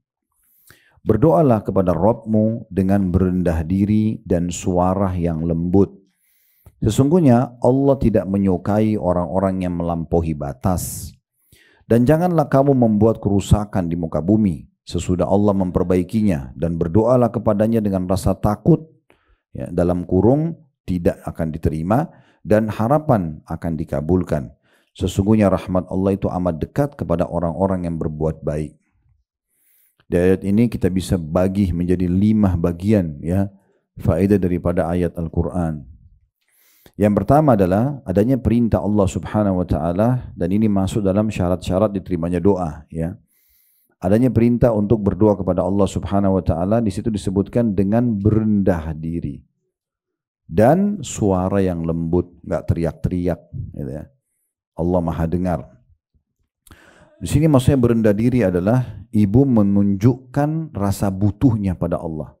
S1: Berdoalah kepada Rabbmu dengan berendah diri dan suara yang lembut. Sesungguhnya Allah tidak menyukai orang-orang yang melampaui batas. Dan janganlah kamu membuat kerusakan di muka bumi sesudah Allah memperbaikinya, dan berdoalah kepadanya dengan rasa takut, ya, dalam kurung tidak akan diterima dan harapan akan dikabulkan. Sesungguhnya rahmat Allah itu amat dekat kepada orang-orang yang berbuat baik. Di ayat ini kita bisa bagi menjadi 5 bagian, ya, faedah daripada ayat Al-Quran. Yang pertama adalah adanya perintah Allah Subhanahu wa taala, dan ini masuk dalam syarat-syarat diterimanya doa, ya. Adanya perintah untuk berdoa kepada Allah Subhanahu wa taala, di situ disebutkan dengan berendah diri dan suara yang lembut, enggak teriak-teriak, gitu ya. Allah Maha dengar. Di sini maksudnya berendah diri adalah ibu menunjukkan rasa butuhnya pada Allah.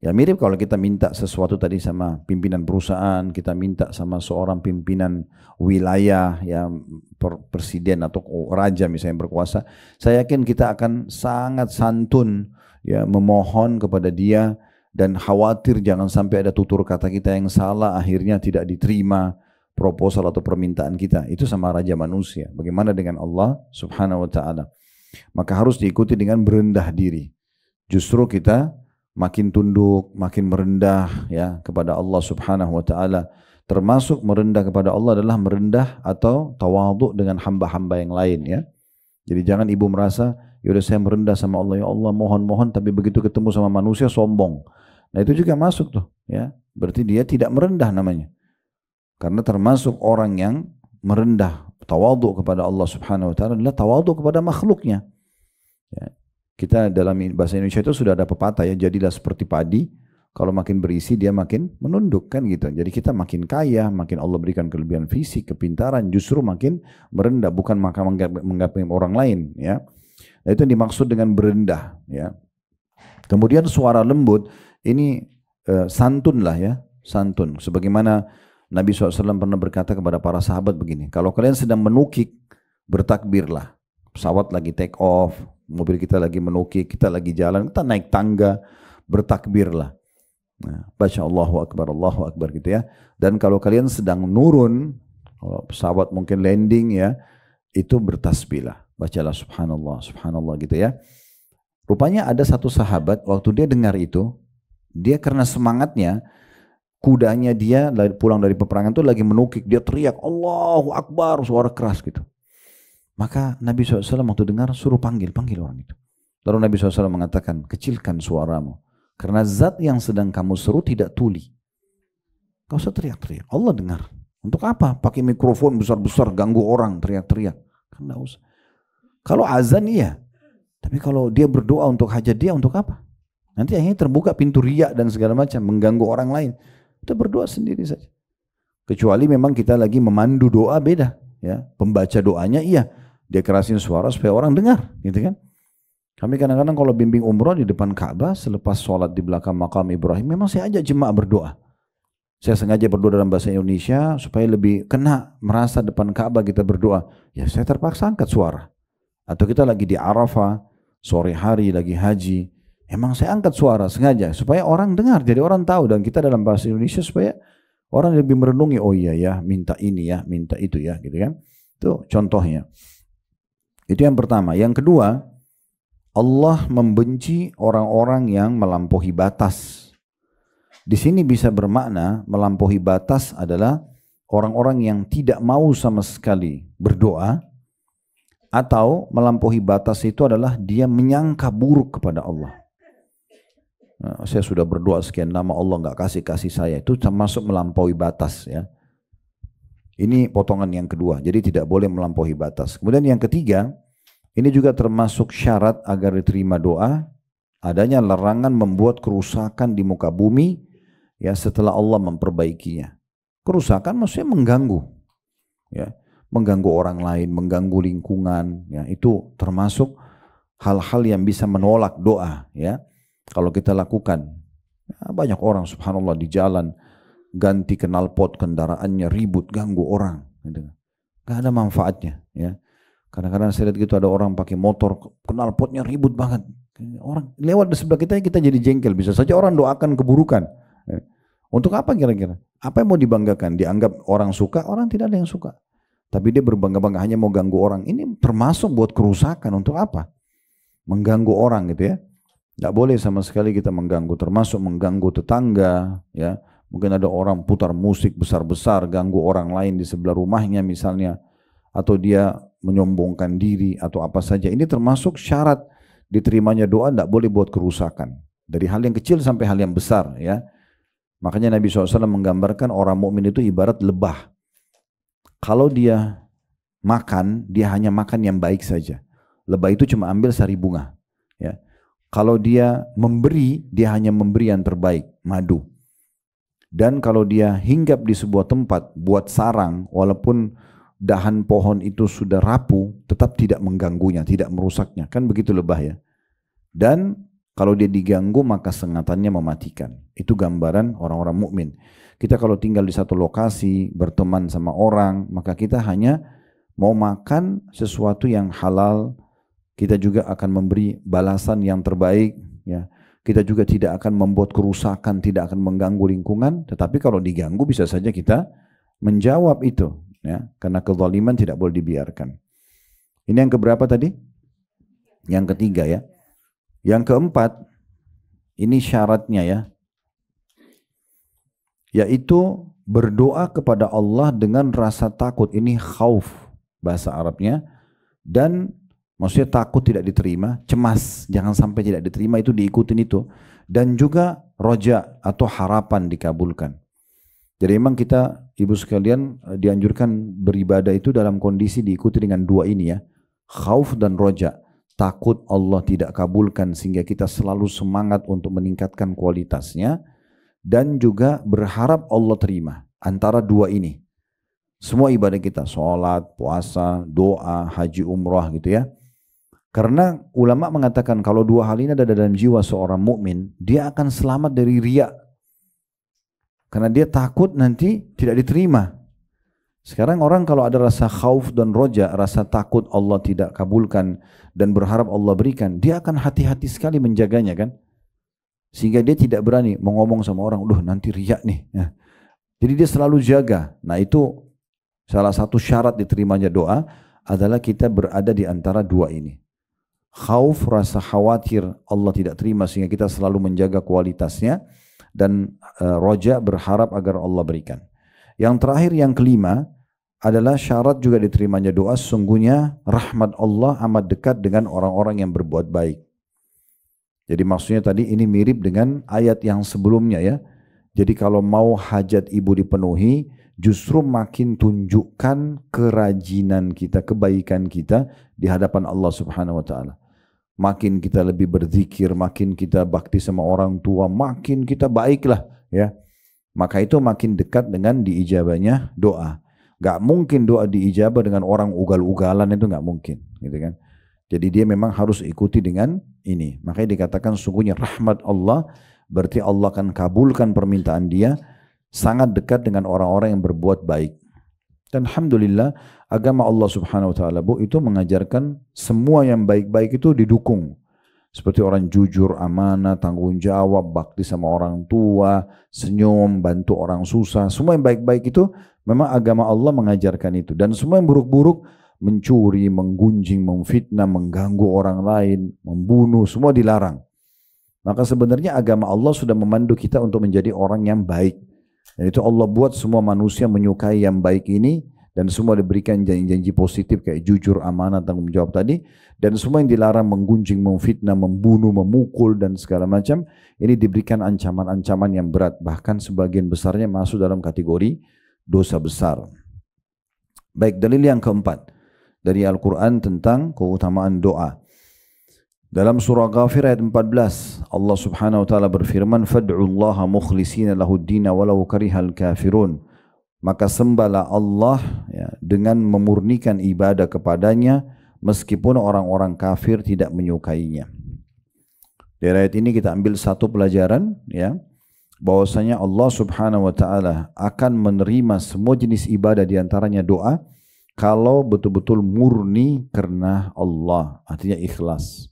S1: Ya mirip kalau kita minta sesuatu tadi sama pimpinan perusahaan, kita minta sama seorang pimpinan wilayah, ya presiden atau raja misalnya berkuasa, saya yakin kita akan sangat santun, ya, memohon kepada dia dan khawatir jangan sampai ada tutur kata kita yang salah, akhirnya tidak diterima proposal atau permintaan kita. Itu sama raja manusia. Bagaimana dengan Allah Subhanahu wa taala? Maka harus diikuti dengan berendah diri. Justru kita makin tunduk, makin merendah, ya, kepada Allah Subhanahu wa taala. Termasuk merendah kepada Allah adalah merendah atau tawadhu dengan hamba-hamba yang lain, ya. Jadi jangan ibu merasa, yaudah saya merendah sama Allah, ya Allah mohon-mohon, tapi begitu ketemu sama manusia sombong. Nah itu juga masuk tuh, ya. Berarti dia tidak merendah namanya. Karena termasuk orang yang merendah, tawadhu kepada Allah Subhanahu wa taala adalah tawadhu kepada makhluknya. Ya. Kita dalam bahasa Indonesia itu sudah ada pepatah, ya, jadilah seperti padi, kalau makin berisi dia makin menunduk, kan gitu. Jadi kita makin kaya, makin Allah berikan kelebihan fisik, kepintaran, justru makin merendah, bukan maka menggapai orang lain, ya. Nah, itu yang dimaksud dengan berendah, ya. Kemudian suara lembut ini santun lah, ya, santun. Sebagaimana Nabi SAW pernah berkata kepada para sahabat begini, kalau kalian sedang menukik, bertakbirlah. Pesawat lagi take off, mobil kita lagi menukik, kita lagi jalan, kita naik tangga, bertakbirlah. Nah, baca Allahu Akbar gitu, ya. Dan kalau kalian sedang nurun, kalau pesawat mungkin landing, ya, itu bertasbihlah. Bacalah subhanallah, subhanallah gitu, ya. Rupanya ada satu sahabat, waktu dia dengar itu, dia karena semangatnya, kudanya dia pulang dari peperangan itu lagi menukik, dia teriak Allahu Akbar, suara keras gitu. Maka Nabi SAW waktu dengar suruh panggil orang itu. Lalu Nabi SAW mengatakan, kecilkan suaramu. Karena zat yang sedang kamu seru tidak tuli. Kau usah teriak-teriak. Allah dengar. Untuk apa? Pakai mikrofon besar-besar ganggu orang teriak-teriak. Kan enggak usah. Kalau azan iya. Tapi kalau dia berdoa untuk hajat dia untuk apa? Nanti akhirnya terbuka pintu riya dan segala macam. Mengganggu orang lain. Kita berdoa sendiri saja. Kecuali memang kita lagi memandu doa beda. Ya, pembaca doanya iya. Dia kerasin suara supaya orang dengar, gitu kan? Kami kadang-kadang kalau bimbing umroh di depan Ka'bah, selepas sholat di belakang makam Ibrahim, memang saya ajak jemaah berdoa. Saya sengaja berdoa dalam bahasa Indonesia supaya lebih kena merasa depan Ka'bah kita berdoa. Ya saya terpaksa angkat suara. Atau kita lagi di Arafah, sore hari lagi haji, emang saya angkat suara sengaja supaya orang dengar, jadi orang tahu, dan kita dalam bahasa Indonesia supaya orang lebih merenungi, oh iya ya, minta ini ya, minta itu ya, gitu kan? Itu contohnya. Itu yang pertama. Yang kedua, Allah membenci orang-orang yang melampaui batas. Di sini bisa bermakna melampaui batas adalah orang-orang yang tidak mau sama sekali berdoa, atau melampaui batas itu adalah dia menyangka buruk kepada Allah. Nah, saya sudah berdoa sekian lama Allah nggak kasih saya, itu termasuk melampaui batas, ya. Ini potongan yang kedua, jadi tidak boleh melampaui batas. Kemudian yang ketiga, ini juga termasuk syarat agar diterima doa, adanya larangan membuat kerusakan di muka bumi ya setelah Allah memperbaikinya. Kerusakan maksudnya mengganggu, ya, mengganggu orang lain, mengganggu lingkungan, ya, itu termasuk hal-hal yang bisa menolak doa, ya. Kalau kita lakukan, ya, banyak orang subhanallah di jalan ganti knalpot kendaraannya ribut, ganggu orang, gitu. Gak ada manfaatnya, ya. Kadang-kadang saya lihat gitu ada orang pakai motor knalpotnya ribut banget, orang lewat di sebelah kita jadi jengkel, bisa saja orang doakan keburukan. Ya. Untuk apa kira-kira? Apa yang mau dibanggakan? Dianggap orang suka, orang tidak ada yang suka. Tapi dia berbangga-bangga hanya mau ganggu orang. Ini termasuk buat kerusakan. Untuk apa? Mengganggu orang gitu ya. Tidak boleh sama sekali kita mengganggu. Termasuk mengganggu tetangga. Ya, mungkin ada orang putar musik besar-besar, ganggu orang lain di sebelah rumahnya misalnya. Atau dia menyombongkan diri atau apa saja. Ini termasuk syarat diterimanya doa, tidak boleh buat kerusakan. Dari hal yang kecil sampai hal yang besar ya. Makanya Nabi SAW menggambarkan orang mukmin itu ibarat lebah. Kalau dia makan, dia hanya makan yang baik saja. Lebah itu cuma ambil sari bunga. Ya. Kalau dia memberi, dia hanya memberi yang terbaik, madu. Dan kalau dia hinggap di sebuah tempat, buat sarang, walaupun dahan pohon itu sudah rapuh, tetap tidak mengganggunya, tidak merusaknya. Kan begitu lebah ya. Dan kalau dia diganggu maka sengatannya mematikan. Itu gambaran orang-orang mukmin. Kita kalau tinggal di satu lokasi, berteman sama orang, maka kita hanya mau makan sesuatu yang halal. Kita juga akan memberi balasan yang terbaik. Ya. Kita juga tidak akan membuat kerusakan, tidak akan mengganggu lingkungan. Tetapi kalau diganggu bisa saja kita menjawab itu. Ya. Karena kezaliman tidak boleh dibiarkan. Ini yang keberapa tadi? Yang ketiga ya. Yang keempat, ini syaratnya ya, yaitu berdoa kepada Allah dengan rasa takut. Ini khauf bahasa Arabnya. Dan maksudnya takut tidak diterima, cemas jangan sampai tidak diterima, itu diikutin itu. Dan juga roja atau harapan dikabulkan. Jadi memang kita ibu sekalian dianjurkan beribadah itu dalam kondisi diikuti dengan dua ini ya, khauf dan roja. Takut Allah tidak kabulkan sehingga kita selalu semangat untuk meningkatkan kualitasnya. Dan juga berharap Allah terima. Antara dua ini. Semua ibadah kita, sholat, puasa, doa, haji, umrah gitu ya. Karena ulama mengatakan kalau dua hal ini ada dalam jiwa seorang mukmin, dia akan selamat dari riya. Karena dia takut nanti tidak diterima. Sekarang orang kalau ada rasa khauf dan roja, rasa takut Allah tidak kabulkan dan berharap Allah berikan, dia akan hati-hati sekali menjaganya kan. Sehingga dia tidak berani mau ngomong sama orang, nanti riak nih. Ya. Jadi dia selalu jaga. Nah itu salah satu syarat diterimanya doa adalah kita berada di antara dua ini. Khauf, rasa khawatir Allah tidak terima sehingga kita selalu menjaga kualitasnya. Dan roja, berharap agar Allah berikan. Yang terakhir, yang kelima adalah syarat juga diterimanya doa, sesungguhnya rahmat Allah amat dekat dengan orang-orang yang berbuat baik. Jadi maksudnya tadi ini mirip dengan ayat yang sebelumnya ya. Jadi kalau mau hajat ibu dipenuhi, justru makin tunjukkan kerajinan kita, kebaikan kita di hadapan Allah Subhanahu wa taala. Makin kita lebih berzikir, makin kita bakti sama orang tua, makin kita baiklah ya. Maka itu makin dekat dengan diijabahnya doa. Gak mungkin doa diijabah dengan orang ugal-ugalan, itu gak mungkin gitu kan. Jadi dia memang harus ikuti dengan ini. Makanya dikatakan sungguhnya rahmat Allah, berarti Allah akan kabulkan permintaan dia, sangat dekat dengan orang-orang yang berbuat baik. Dan alhamdulillah agama Allah Subhanahu wa taala itu mengajarkan semua yang baik-baik itu didukung. Seperti orang jujur, amanah, tanggung jawab, bakti sama orang tua, senyum, bantu orang susah. Semua yang baik-baik itu memang agama Allah mengajarkan itu. Dan semua yang buruk-buruk, mencuri, menggunjing, memfitnah, mengganggu orang lain, membunuh, semua dilarang. Maka sebenarnya agama Allah sudah memandu kita untuk menjadi orang yang baik. Dan itu Allah buat semua manusia menyukai yang baik ini. Dan semua diberikan janji-janji positif kayak jujur, amanah, tanggung jawab tadi. Dan semua yang dilarang menggunjing, memfitnah, membunuh, memukul dan segala macam. Ini diberikan ancaman-ancaman yang berat. Bahkan sebagian besarnya masuk dalam kategori dosa besar. Baik, dalil yang keempat. Dari Al-Quran tentang keutamaan doa. Dalam surah Ghafir ayat 14, Allah Subhanahu wa taala berfirman, "Fad'ullaha mukhlishina lahud-din walau karihal kafirun." Maka sembahlah Allah ya, dengan memurnikan ibadah kepadanya meskipun orang-orang kafir tidak menyukainya. Dari ayat ini kita ambil satu pelajaran ya, bahwasanya Allah Subhanahu wa taala akan menerima semua jenis ibadah di antaranya doa kalau betul-betul murni karena Allah, artinya ikhlas.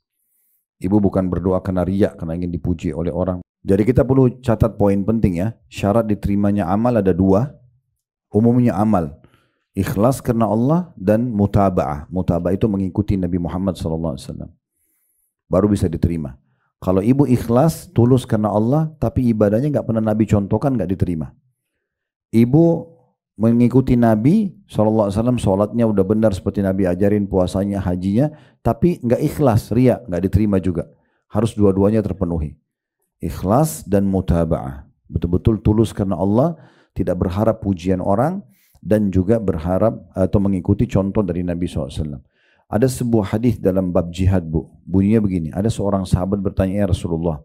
S1: Ibu bukan berdoa karena riya, karena ingin dipuji oleh orang. Jadi kita perlu catat poin penting ya. Syarat diterimanya amal ada dua. Umumnya amal. Ikhlas karena Allah dan mutaba'ah. Mutaba'ah itu mengikuti Nabi Muhammad SAW. Baru bisa diterima. Kalau ibu ikhlas, tulus karena Allah, tapi ibadahnya nggak pernah Nabi contohkan, nggak diterima. Ibu mengikuti Nabi SAW, sholatnya udah benar seperti Nabi ajarin, puasanya, hajinya, tapi nggak ikhlas, riya, nggak diterima juga. Harus dua-duanya terpenuhi. Ikhlas dan mutaba'ah. Betul-betul tulus karena Allah, tidak berharap pujian orang, dan juga berharap atau mengikuti contoh dari Nabi SAW. Ada sebuah hadis dalam bab jihad, Bu. Bunyinya begini, ada seorang sahabat bertanya, "Ya Rasulullah,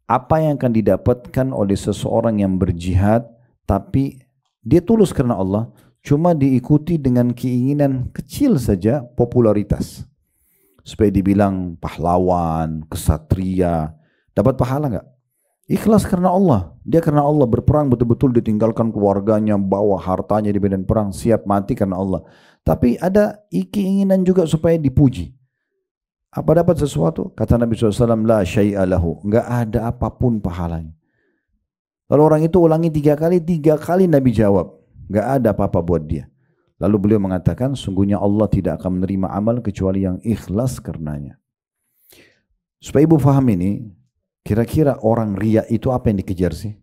S1: apa yang akan didapatkan oleh seseorang yang berjihad, tapi dia tulus karena Allah, cuma diikuti dengan keinginan kecil saja popularitas. Supaya dibilang pahlawan, kesatria, dapat pahala enggak? Ikhlas karena Allah. Dia karena Allah berperang betul-betul ditinggalkan keluarganya, bawa hartanya di medan perang, siap mati karena Allah. Tapi ada keinginan juga supaya dipuji. Apa dapat sesuatu? Kata Nabi SAW, la syai'a lahu. Enggak ada apapun pahalanya. Lalu orang itu ulangi tiga kali Nabi jawab, nggak ada apa-apa buat dia. Lalu beliau mengatakan, sungguhnya Allah tidak akan menerima amal kecuali yang ikhlas karenanya. Supaya ibu faham ini, kira-kira orang riya itu apa yang dikejar sih?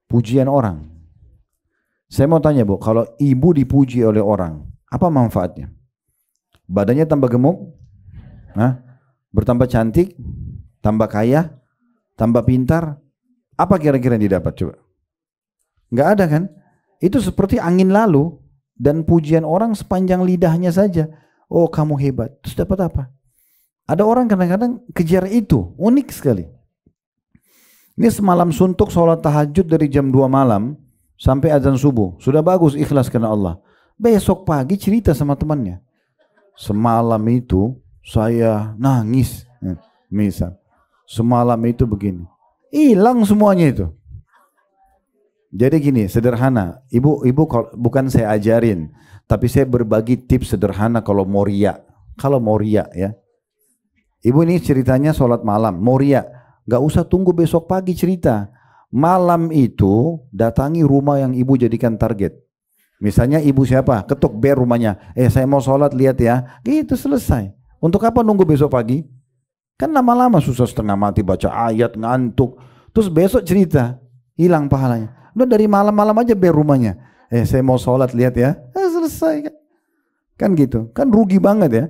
S1: Pujian orang. Saya mau tanya Bu, kalau ibu dipuji oleh orang, apa manfaatnya? Badannya tambah gemuk? Bertambah cantik? Tambah kaya? Tambah pintar? Apa kira-kira yang didapat coba? Nggak ada kan? Itu seperti angin lalu dan pujian orang sepanjang lidahnya saja. Oh kamu hebat. Terus dapat apa? Ada orang kadang-kadang kejar itu. Unik sekali. Ini semalam suntuk sholat tahajud dari jam 2 malam sampai azan subuh. Sudah bagus ikhlas karena Allah. Besok pagi cerita sama temannya. Semalam itu saya nangis. Misal. Semalam itu begini. Hilang semuanya itu. Jadi gini, sederhana. Ibu bukan saya ajarin, tapi saya berbagi tips sederhana kalau mau riya. Kalau mau riya ya. Ibu ini ceritanya sholat malam, mau riya. Gak usah tunggu besok pagi cerita. Malam itu datangi rumah yang ibu jadikan target. Misalnya ibu siapa? Ketuk bel rumahnya. Saya mau sholat, lihat ya. Gitu selesai. Untuk apa nunggu besok pagi? Kan lama-lama susah setengah mati baca ayat, ngantuk. Terus besok cerita, hilang pahalanya. Udah dari malam-malam aja bel rumahnya. Saya mau sholat, lihat ya. Selesai kan. Kan gitu. Kan rugi banget ya.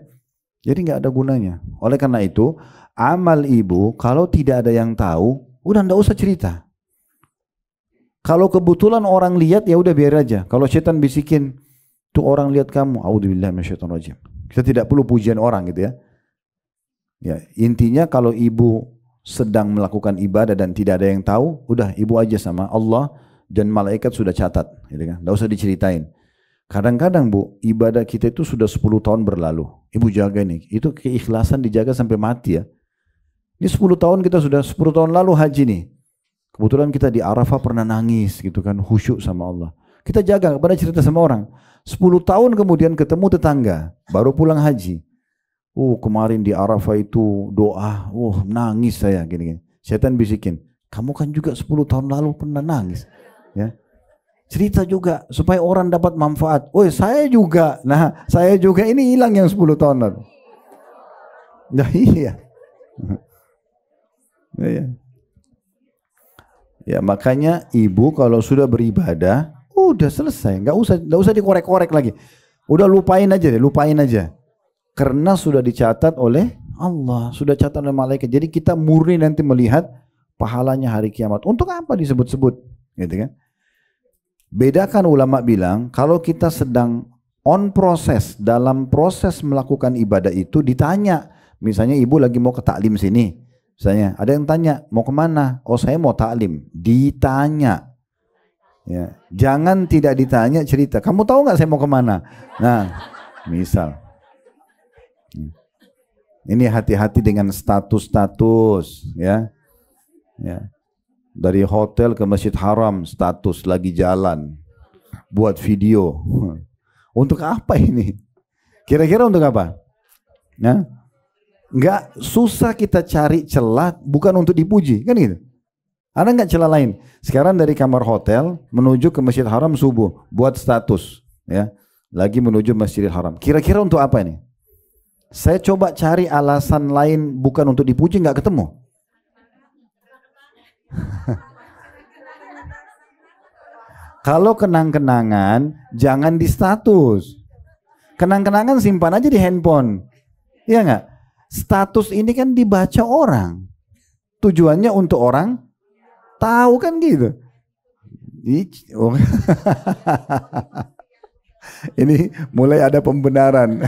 S1: Jadi nggak ada gunanya. Oleh karena itu, amal ibu kalau tidak ada yang tahu, udah nggak usah cerita. Kalau kebetulan orang lihat ya udah biar aja. Kalau setan bisikin, tuh orang lihat kamu, a'udzubillahi minasyaitonirrajim. Kita tidak perlu pujian orang gitu ya. Ya, intinya kalau ibu sedang melakukan ibadah dan tidak ada yang tahu, udah ibu aja sama Allah dan malaikat sudah catat, gitu kan? Nggak usah diceritain. Kadang-kadang Bu, ibadah kita itu sudah 10 tahun berlalu. Ibu jaga nih, itu keikhlasan dijaga sampai mati ya. Ini 10 tahun kita sudah 10 tahun lalu haji nih. Kebetulan kita di Arafah pernah nangis gitu kan, khusyuk sama Allah. Kita jaga, nggak pernah cerita sama orang. 10 tahun kemudian ketemu tetangga, baru pulang haji. Kemarin di Arafah itu doa, nangis saya gini-gini. Setan bisikin, kamu kan juga 10 tahun lalu pernah nangis. Ya. Cerita juga supaya orang dapat manfaat. Saya juga. Nah, saya juga ini hilang yang 10 tahun lalu. Nah, iya. Ya, makanya ibu kalau sudah beribadah, udah selesai, nggak usah dikorek-korek lagi. Udah lupain aja. Karena sudah dicatat oleh Allah, sudah catat oleh malaikat. Jadi kita murni nanti melihat pahalanya hari kiamat. Untuk apa disebut-sebut? Gitu kan? Bedakan ulama bilang, kalau kita sedang on proses, dalam proses melakukan ibadah itu ditanya, Misalnya ibu lagi mau ke taklim sini. Misalnya ada yang tanya, mau kemana? Oh saya mau taklim. Ditanya. Ya. Jangan tidak ditanya cerita. Kamu tahu nggak saya mau kemana? Nah, misal. Ini hati-hati dengan status-status. Ya. Ya. Dari hotel ke Masjid Haram, status lagi jalan. Buat video. Untuk apa ini? Kira-kira untuk apa? Nah, nggak susah kita cari celah bukan untuk dipuji, kan gitu. Ada nggak celah lain? Sekarang dari kamar hotel menuju ke Masjid Haram subuh, buat status, ya. Lagi menuju Masjidil Haram. Kira-kira untuk apa ini? Saya coba cari alasan lain bukan untuk dipuji, nggak ketemu. Kalau kenang-kenangan, jangan di status. Kenang-kenangan simpan aja di handphone. Iya nggak? Status ini kan dibaca orang. Tujuannya untuk orang tahu kan gitu. Ini mulai ada pembenaran.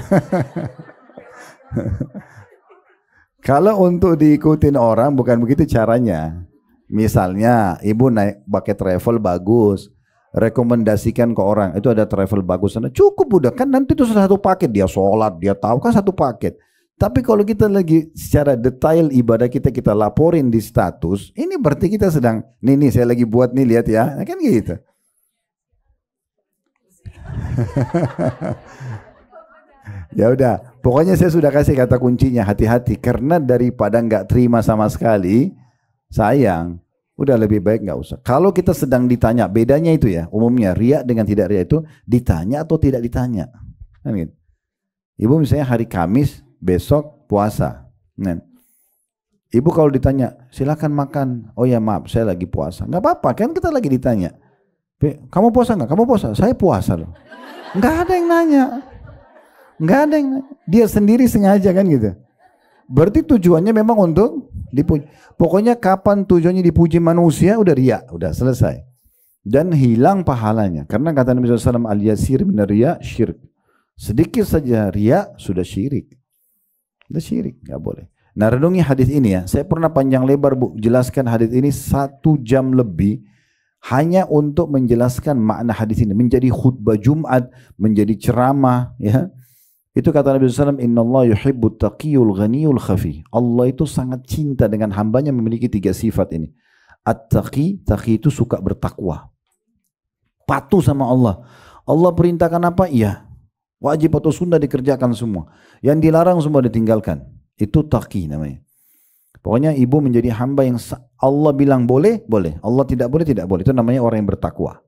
S1: Kalau untuk diikutin orang bukan begitu caranya. Misalnya ibu naik pakai travel bagus, rekomendasikan ke orang itu ada travel bagus sana, cukup udah kan nanti itu satu paket, dia sholat dia tahu kan satu paket. Tapi kalau kita lagi secara detail ibadah kita laporin di status, ini berarti kita sedang nih saya lagi buat nih lihat ya, kan gitu. Ya udah, pokoknya saya sudah kasih kata kuncinya, hati-hati karena daripada nggak terima sama sekali, sayang. Udah lebih baik nggak usah. Kalau kita sedang ditanya, bedanya itu ya, umumnya riya dengan tidak riya itu ditanya atau tidak ditanya. Kan gitu. Ibu misalnya hari Kamis, besok puasa. Nah, ibu kalau ditanya, silakan makan. Oh ya maaf, saya lagi puasa. Nggak apa-apa, kan kita lagi ditanya. Kamu puasa nggak? Kamu puasa? Saya puasa loh. Nggak ada yang nanya. Nggak ada yang nanya. Dia sendiri sengaja kan gitu. Berarti tujuannya memang untuk dipuji. Pokoknya kapan tujuannya dipuji manusia udah riya, udah selesai. Dan hilang pahalanya. Karena kata Nabi SAW, al-yasir min riya syirik. Sedikit saja riya sudah syirik. Sudah syirik, nggak boleh. Nah renungi hadis ini ya. Saya pernah panjang lebar jelaskan hadis ini 1 jam lebih. Hanya untuk menjelaskan makna hadis ini. Menjadi khutbah Jumat, menjadi ceramah ya. Itu kata Nabi SAW, Inna Allah yuhibbut taqiyul ghaniyul khafi. Allah itu sangat cinta dengan hambanya memiliki 3 sifat ini. At-taqi, taqi itu suka bertakwa. Patuh sama Allah. Allah perintahkan apa? Iya. Wajib atau sunnah dikerjakan semua. Yang dilarang semua ditinggalkan. Itu taqi namanya. Pokoknya ibu menjadi hamba yang Allah bilang boleh, boleh. Allah tidak boleh, tidak boleh. Itu namanya orang yang bertakwa.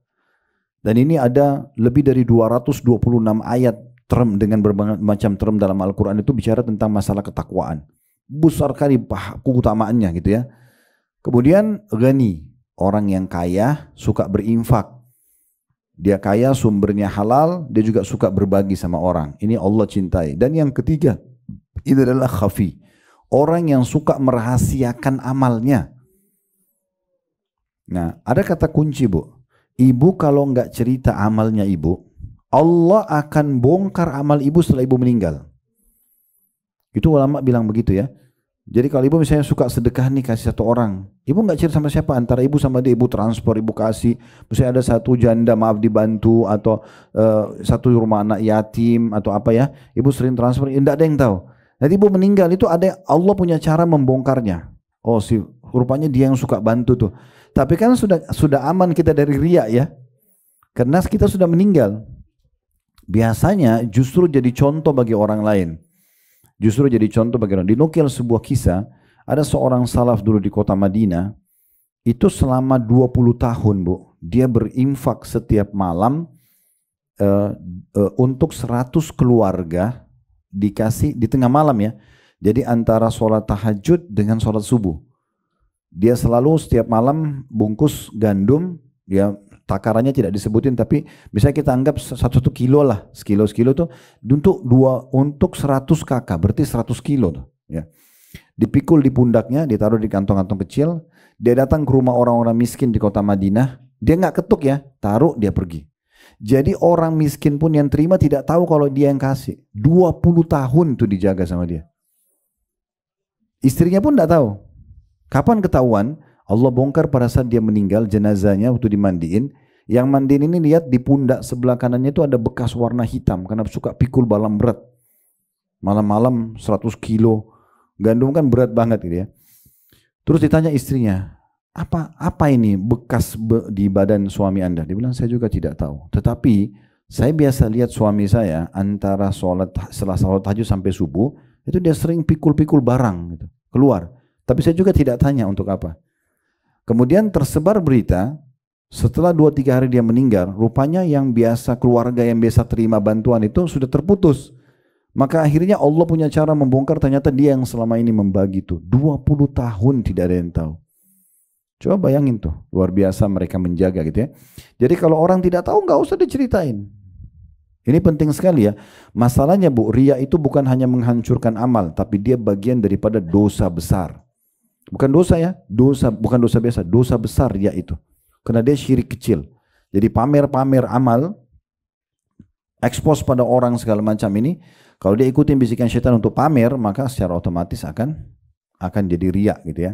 S1: Dan ini ada lebih dari 226 ayat term dengan berbagai macam term dalam Al-Quran itu bicara tentang masalah ketakwaan. Besar kali keutamaannya gitu ya. Kemudian ghani, orang yang kaya suka berinfak. Dia kaya sumbernya halal, dia juga suka berbagi sama orang. Ini Allah cintai. Dan yang ketiga, ini adalah khafi. Orang yang suka merahasiakan amalnya. Nah, ada kata kunci bu. Ibu kalau nggak cerita amalnya ibu, Allah akan bongkar amal ibu setelah ibu meninggal. Itu ulama bilang begitu ya. Jadi kalau ibu misalnya suka sedekah nih kasih satu orang, ibu nggak cerita sama siapa, antara ibu sama dia, ibu transfer, ibu kasih. Misalnya ada satu janda maaf dibantu atau satu rumah anak yatim atau apa ya, ibu sering transfer, tidak ada yang tahu. Nanti ibu meninggal itu ada Allah punya cara membongkarnya. Oh si rupanya dia yang suka bantu tuh. Tapi kan sudah aman kita dari riya ya, karena kita sudah meninggal. Biasanya justru jadi contoh bagi orang lain. Justru jadi contoh bagi orang. Dinukil sebuah kisah, ada seorang salaf dulu di kota Madinah, itu selama 20 tahun bu, dia berinfak setiap malam untuk 100 keluarga, dikasih di tengah malam ya. Jadi antara sholat tahajud dengan sholat subuh. Dia selalu setiap malam bungkus gandum, dia takarannya tidak disebutin, tapi misalnya kita anggap 1 kilo lah, sekilo tuh untuk 100 kakak, berarti 100 kilo tuh, ya. Dipikul di pundaknya, ditaruh di kantong-kantong kecil, dia datang ke rumah orang-orang miskin di kota Madinah, dia nggak ketuk ya, taruh dia pergi. Jadi orang miskin pun yang terima tidak tahu kalau dia yang kasih. 20 tahun tuh dijaga sama dia. Istrinya pun tidak tahu. Kapan ketahuan? Allah bongkar pada saat dia meninggal, jenazahnya waktu dimandiin. Yang mandiin ini lihat di pundak sebelah kanannya itu ada bekas warna hitam karena suka pikul balam berat. Malam-malam 100 kilo. Gandum kan berat banget gitu ya. Terus ditanya istrinya, apa ini bekas di badan suami Anda? Dia bilang, saya juga tidak tahu. Tetapi saya biasa lihat suami saya antara setelah sholat tahajud sampai subuh, itu dia sering pikul-pikul barang gitu, keluar. Tapi saya juga tidak tanya untuk apa. Kemudian tersebar berita, setelah 2-3 hari dia meninggal, rupanya yang biasa keluarga yang biasa terima bantuan itu sudah terputus. Maka akhirnya Allah punya cara membongkar, ternyata dia yang selama ini membagi itu. 20 tahun tidak ada yang tahu. Coba bayangin tuh, luar biasa mereka menjaga gitu ya. Jadi kalau orang tidak tahu nggak usah diceritain. Ini penting sekali ya. Masalahnya Bu, riya itu bukan hanya menghancurkan amal, tapi dia bagian daripada dosa besar. Bukan dosa ya, bukan dosa biasa, dosa besar riya itu. Karena dia syirik kecil. Jadi pamer-pamer amal, expose pada orang segala macam ini, kalau dia ikutin bisikan syaitan untuk pamer, maka secara otomatis akan jadi riya gitu ya.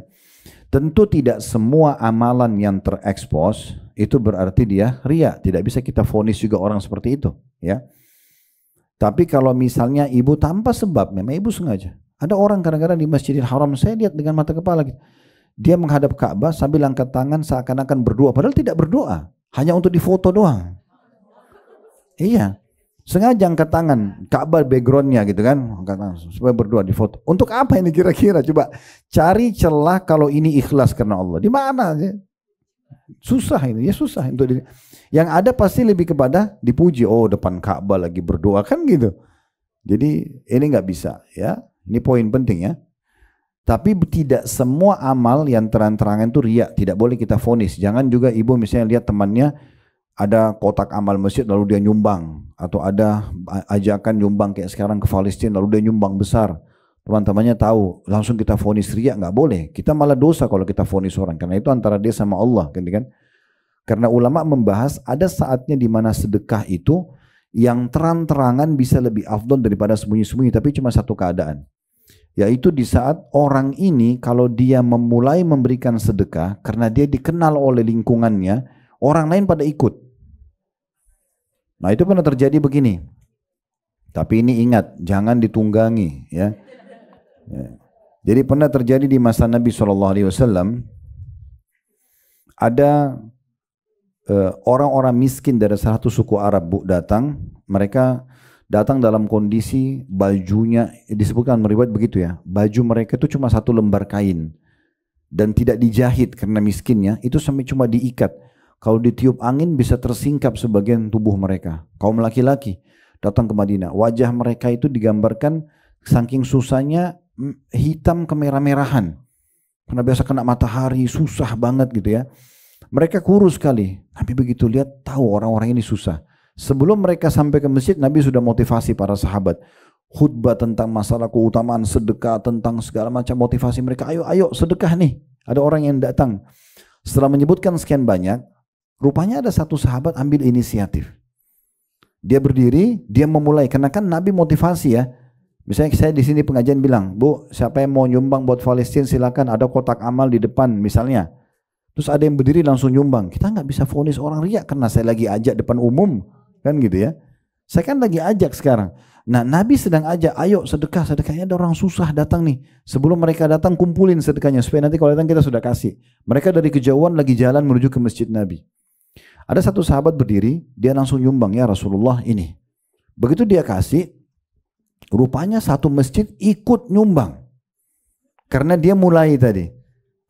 S1: Tentu tidak semua amalan yang terekspos itu berarti dia riya. Tidak bisa kita vonis juga orang seperti itu ya. Tapi kalau misalnya ibu tanpa sebab, memang ibu sengaja. Ada orang kadang-kadang di Masjidil Haram, saya lihat dengan mata kepala gitu. Dia menghadap Ka'bah sambil angkat tangan seakan-akan berdoa, padahal tidak berdoa, hanya untuk difoto doang. Iya, sengaja angkat tangan, Ka'bah backgroundnya gitu kan, angkat tangan supaya berdoa di foto. Untuk apa ini kira-kira? Coba cari celah kalau ini ikhlas karena Allah. Di mana? Susah ini, ya susah untuk yang ada pasti lebih kepada dipuji. Oh, depan Ka'bah lagi berdoa kan gitu. Jadi ini nggak bisa ya. Ini poin penting ya. Tapi tidak semua amal yang terang-terangan itu riya, tidak boleh kita vonis. Jangan juga ibu misalnya lihat temannya ada kotak amal masjid lalu dia nyumbang, atau ada ajakan nyumbang kayak sekarang ke Palestina lalu dia nyumbang besar. Teman-temannya tahu, langsung kita vonis riya, nggak boleh. Kita malah dosa kalau kita vonis orang, karena itu antara dia sama Allah kan. Karena ulama membahas ada saatnya di mana sedekah itu yang terang-terangan bisa lebih afdol daripada sembunyi-sembunyi, tapi cuma satu keadaan. Yaitu di saat orang ini kalau dia memulai memberikan sedekah karena dia dikenal oleh lingkungannya, orang lain pada ikut. Nah itu pernah terjadi begini. Tapi ini ingat, jangan ditunggangi ya. Jadi pernah terjadi di masa Nabi SAW, ada orang-orang miskin dari salah satu suku Arab datang. Mereka datang dalam kondisi bajunya, disebutkan meriwayat begitu ya, baju mereka itu cuma satu lembar kain dan tidak dijahit karena miskinnya, itu sampai cuma diikat. Kalau ditiup angin bisa tersingkap sebagian tubuh mereka. Kaum laki-laki datang ke Madinah, wajah mereka itu digambarkan saking susahnya hitam kemerah-merahan karena biasa kena matahari, susah banget gitu ya. Mereka kurus sekali, tapi begitu lihat tahu orang-orang ini susah. Sebelum mereka sampai ke masjid, Nabi sudah motivasi para sahabat. Khutbah tentang masalah keutamaan sedekah, tentang segala macam motivasi mereka. Ayo sedekah nih. Ada orang yang datang. Setelah menyebutkan sekian banyak, rupanya ada satu sahabat ambil inisiatif. Dia berdiri, dia memulai. Karena kan Nabi motivasi ya. Misalnya saya di sini pengajian bilang, Bu, siapa yang mau nyumbang buat Palestina silakan, ada kotak amal di depan misalnya. Terus ada yang berdiri langsung nyumbang. Kita nggak bisa vonis orang riya karena saya lagi ajak depan umum. Kan gitu ya. Saya kan lagi ajak sekarang. Nah Nabi sedang ajak, ayo sedekahnya ada orang susah datang nih. Sebelum mereka datang kumpulin sedekahnya supaya nanti kalau datang kita sudah kasih. Mereka dari kejauhan lagi jalan menuju ke masjid Nabi. Ada satu sahabat berdiri, dia langsung nyumbang, ya Rasulullah ini. Begitu dia kasih, rupanya satu masjid ikut nyumbang. Karena dia mulai tadi.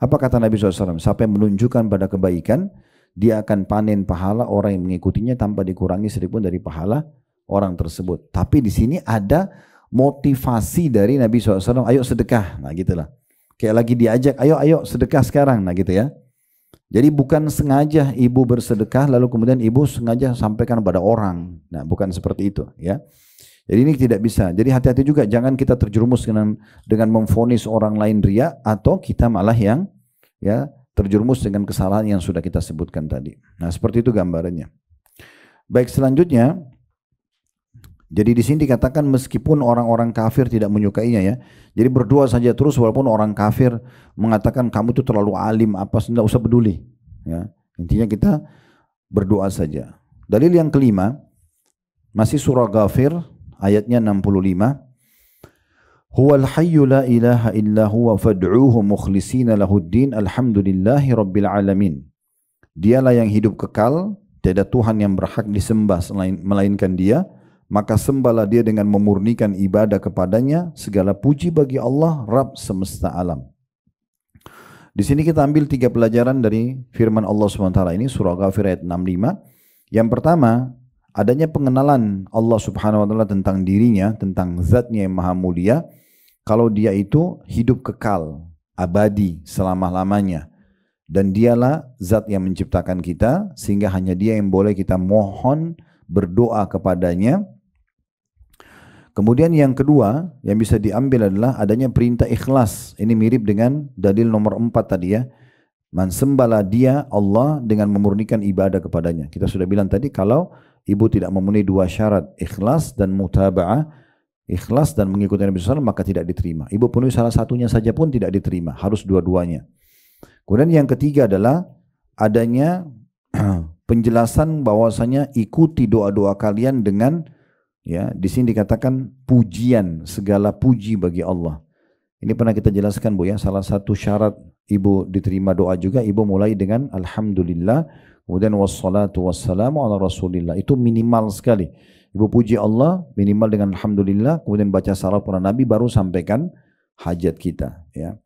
S1: Apa kata Nabi SAW? Siapa yang menunjukkan pada kebaikan, dia akan panen pahala orang yang mengikutinya tanpa dikurangi sedikitpun dari pahala orang tersebut. Tapi di sini ada motivasi dari Nabi SAW, ayo sedekah. Nah gitulah. Kayak lagi diajak, ayo sedekah sekarang. Nah gitu ya. Jadi bukan sengaja ibu bersedekah lalu kemudian ibu sengaja sampaikan pada orang. Nah bukan seperti itu ya. Jadi ini tidak bisa. Jadi hati-hati juga, jangan kita terjerumus dengan memvonis orang lain riya, atau kita malah yang ya terjerumus dengan kesalahan yang sudah kita sebutkan tadi. Nah seperti itu gambarannya. Baik, selanjutnya Jadi di sini dikatakan meskipun orang-orang kafir tidak menyukainya ya. Jadi berdoa saja terus walaupun orang kafir mengatakan kamu itu terlalu alim apa, tidak usah peduli. Ya. Intinya kita berdoa saja. Dalil yang kelima masih surah Ghafir ayatnya 65. Huwal hayyu la ilaha illa huwa fad'uuhu mukhlishina lahuddin alhamdulillahi rabbil alamin. Dialah yang hidup kekal, tiada Tuhan yang berhak disembah melainkan Dia. Maka sembahlah Dia dengan memurnikan ibadah kepadanya. Segala puji bagi Allah, Rabb semesta alam. Di sini kita ambil 3 pelajaran dari firman Allah SWT ini, surah Ghafir ayat 65. Yang pertama, adanya pengenalan Allah Subhanahu wa taala tentang dirinya, tentang zatnya yang maha mulia. Kalau Dia itu hidup kekal, abadi selama-lamanya. Dan Dialah zat yang menciptakan kita, sehingga hanya Dia yang boleh kita mohon berdoa kepadanya. Kemudian yang kedua yang bisa diambil adalah adanya perintah ikhlas. Ini mirip dengan dalil nomor 4 tadi ya. Man sembahlah Dia Allah dengan memurnikan ibadah kepadanya. Kita sudah bilang tadi kalau ibu tidak memenuhi 2 syarat, ikhlas dan mutaba'ah, ikhlas dan mengikuti Nabi SAW, maka tidak diterima. Ibu penuhi salah satunya saja pun tidak diterima, harus dua-duanya. Kemudian yang ketiga adalah adanya penjelasan bahwasanya ikuti doa-doa kalian dengan, ya, di sini dikatakan pujian, segala puji bagi Allah. Ini pernah kita jelaskan Bu ya, salah satu syarat ibu diterima doa juga, ibu mulai dengan alhamdulillah, kemudian wassalatu wassalamu ala rasulillah. Itu minimal sekali. Ibu puji Allah minimal dengan alhamdulillah, kemudian baca salawat para nabi, baru sampaikan hajat kita, ya.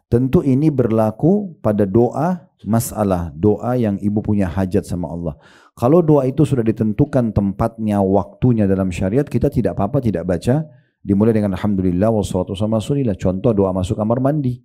S1: Tentu ini berlaku pada doa masalah, doa yang ibu punya hajat sama Allah. Kalau doa itu sudah ditentukan tempatnya, waktunya dalam syariat, kita tidak apa-apa tidak baca, dimulai dengan alhamdulillah wassalatu wassalamu ala rasulillah. Contoh doa masuk kamar mandi.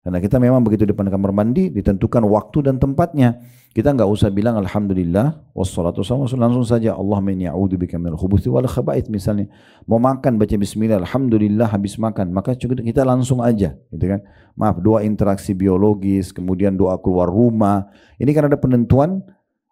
S1: Karena kita memang begitu depan kamar mandi ditentukan waktu dan tempatnya. Kita enggak usah bilang alhamdulillah wassalatu wassalamu langsung saja Allahumma inni a'udzubika minal khubuthi wal khaba'ith misalnya. Mau makan baca bismillah alhamdulillah habis makan, maka kita langsung aja gitu kan. Maaf, doa interaksi biologis, kemudian doa keluar rumah. Ini kan ada penentuan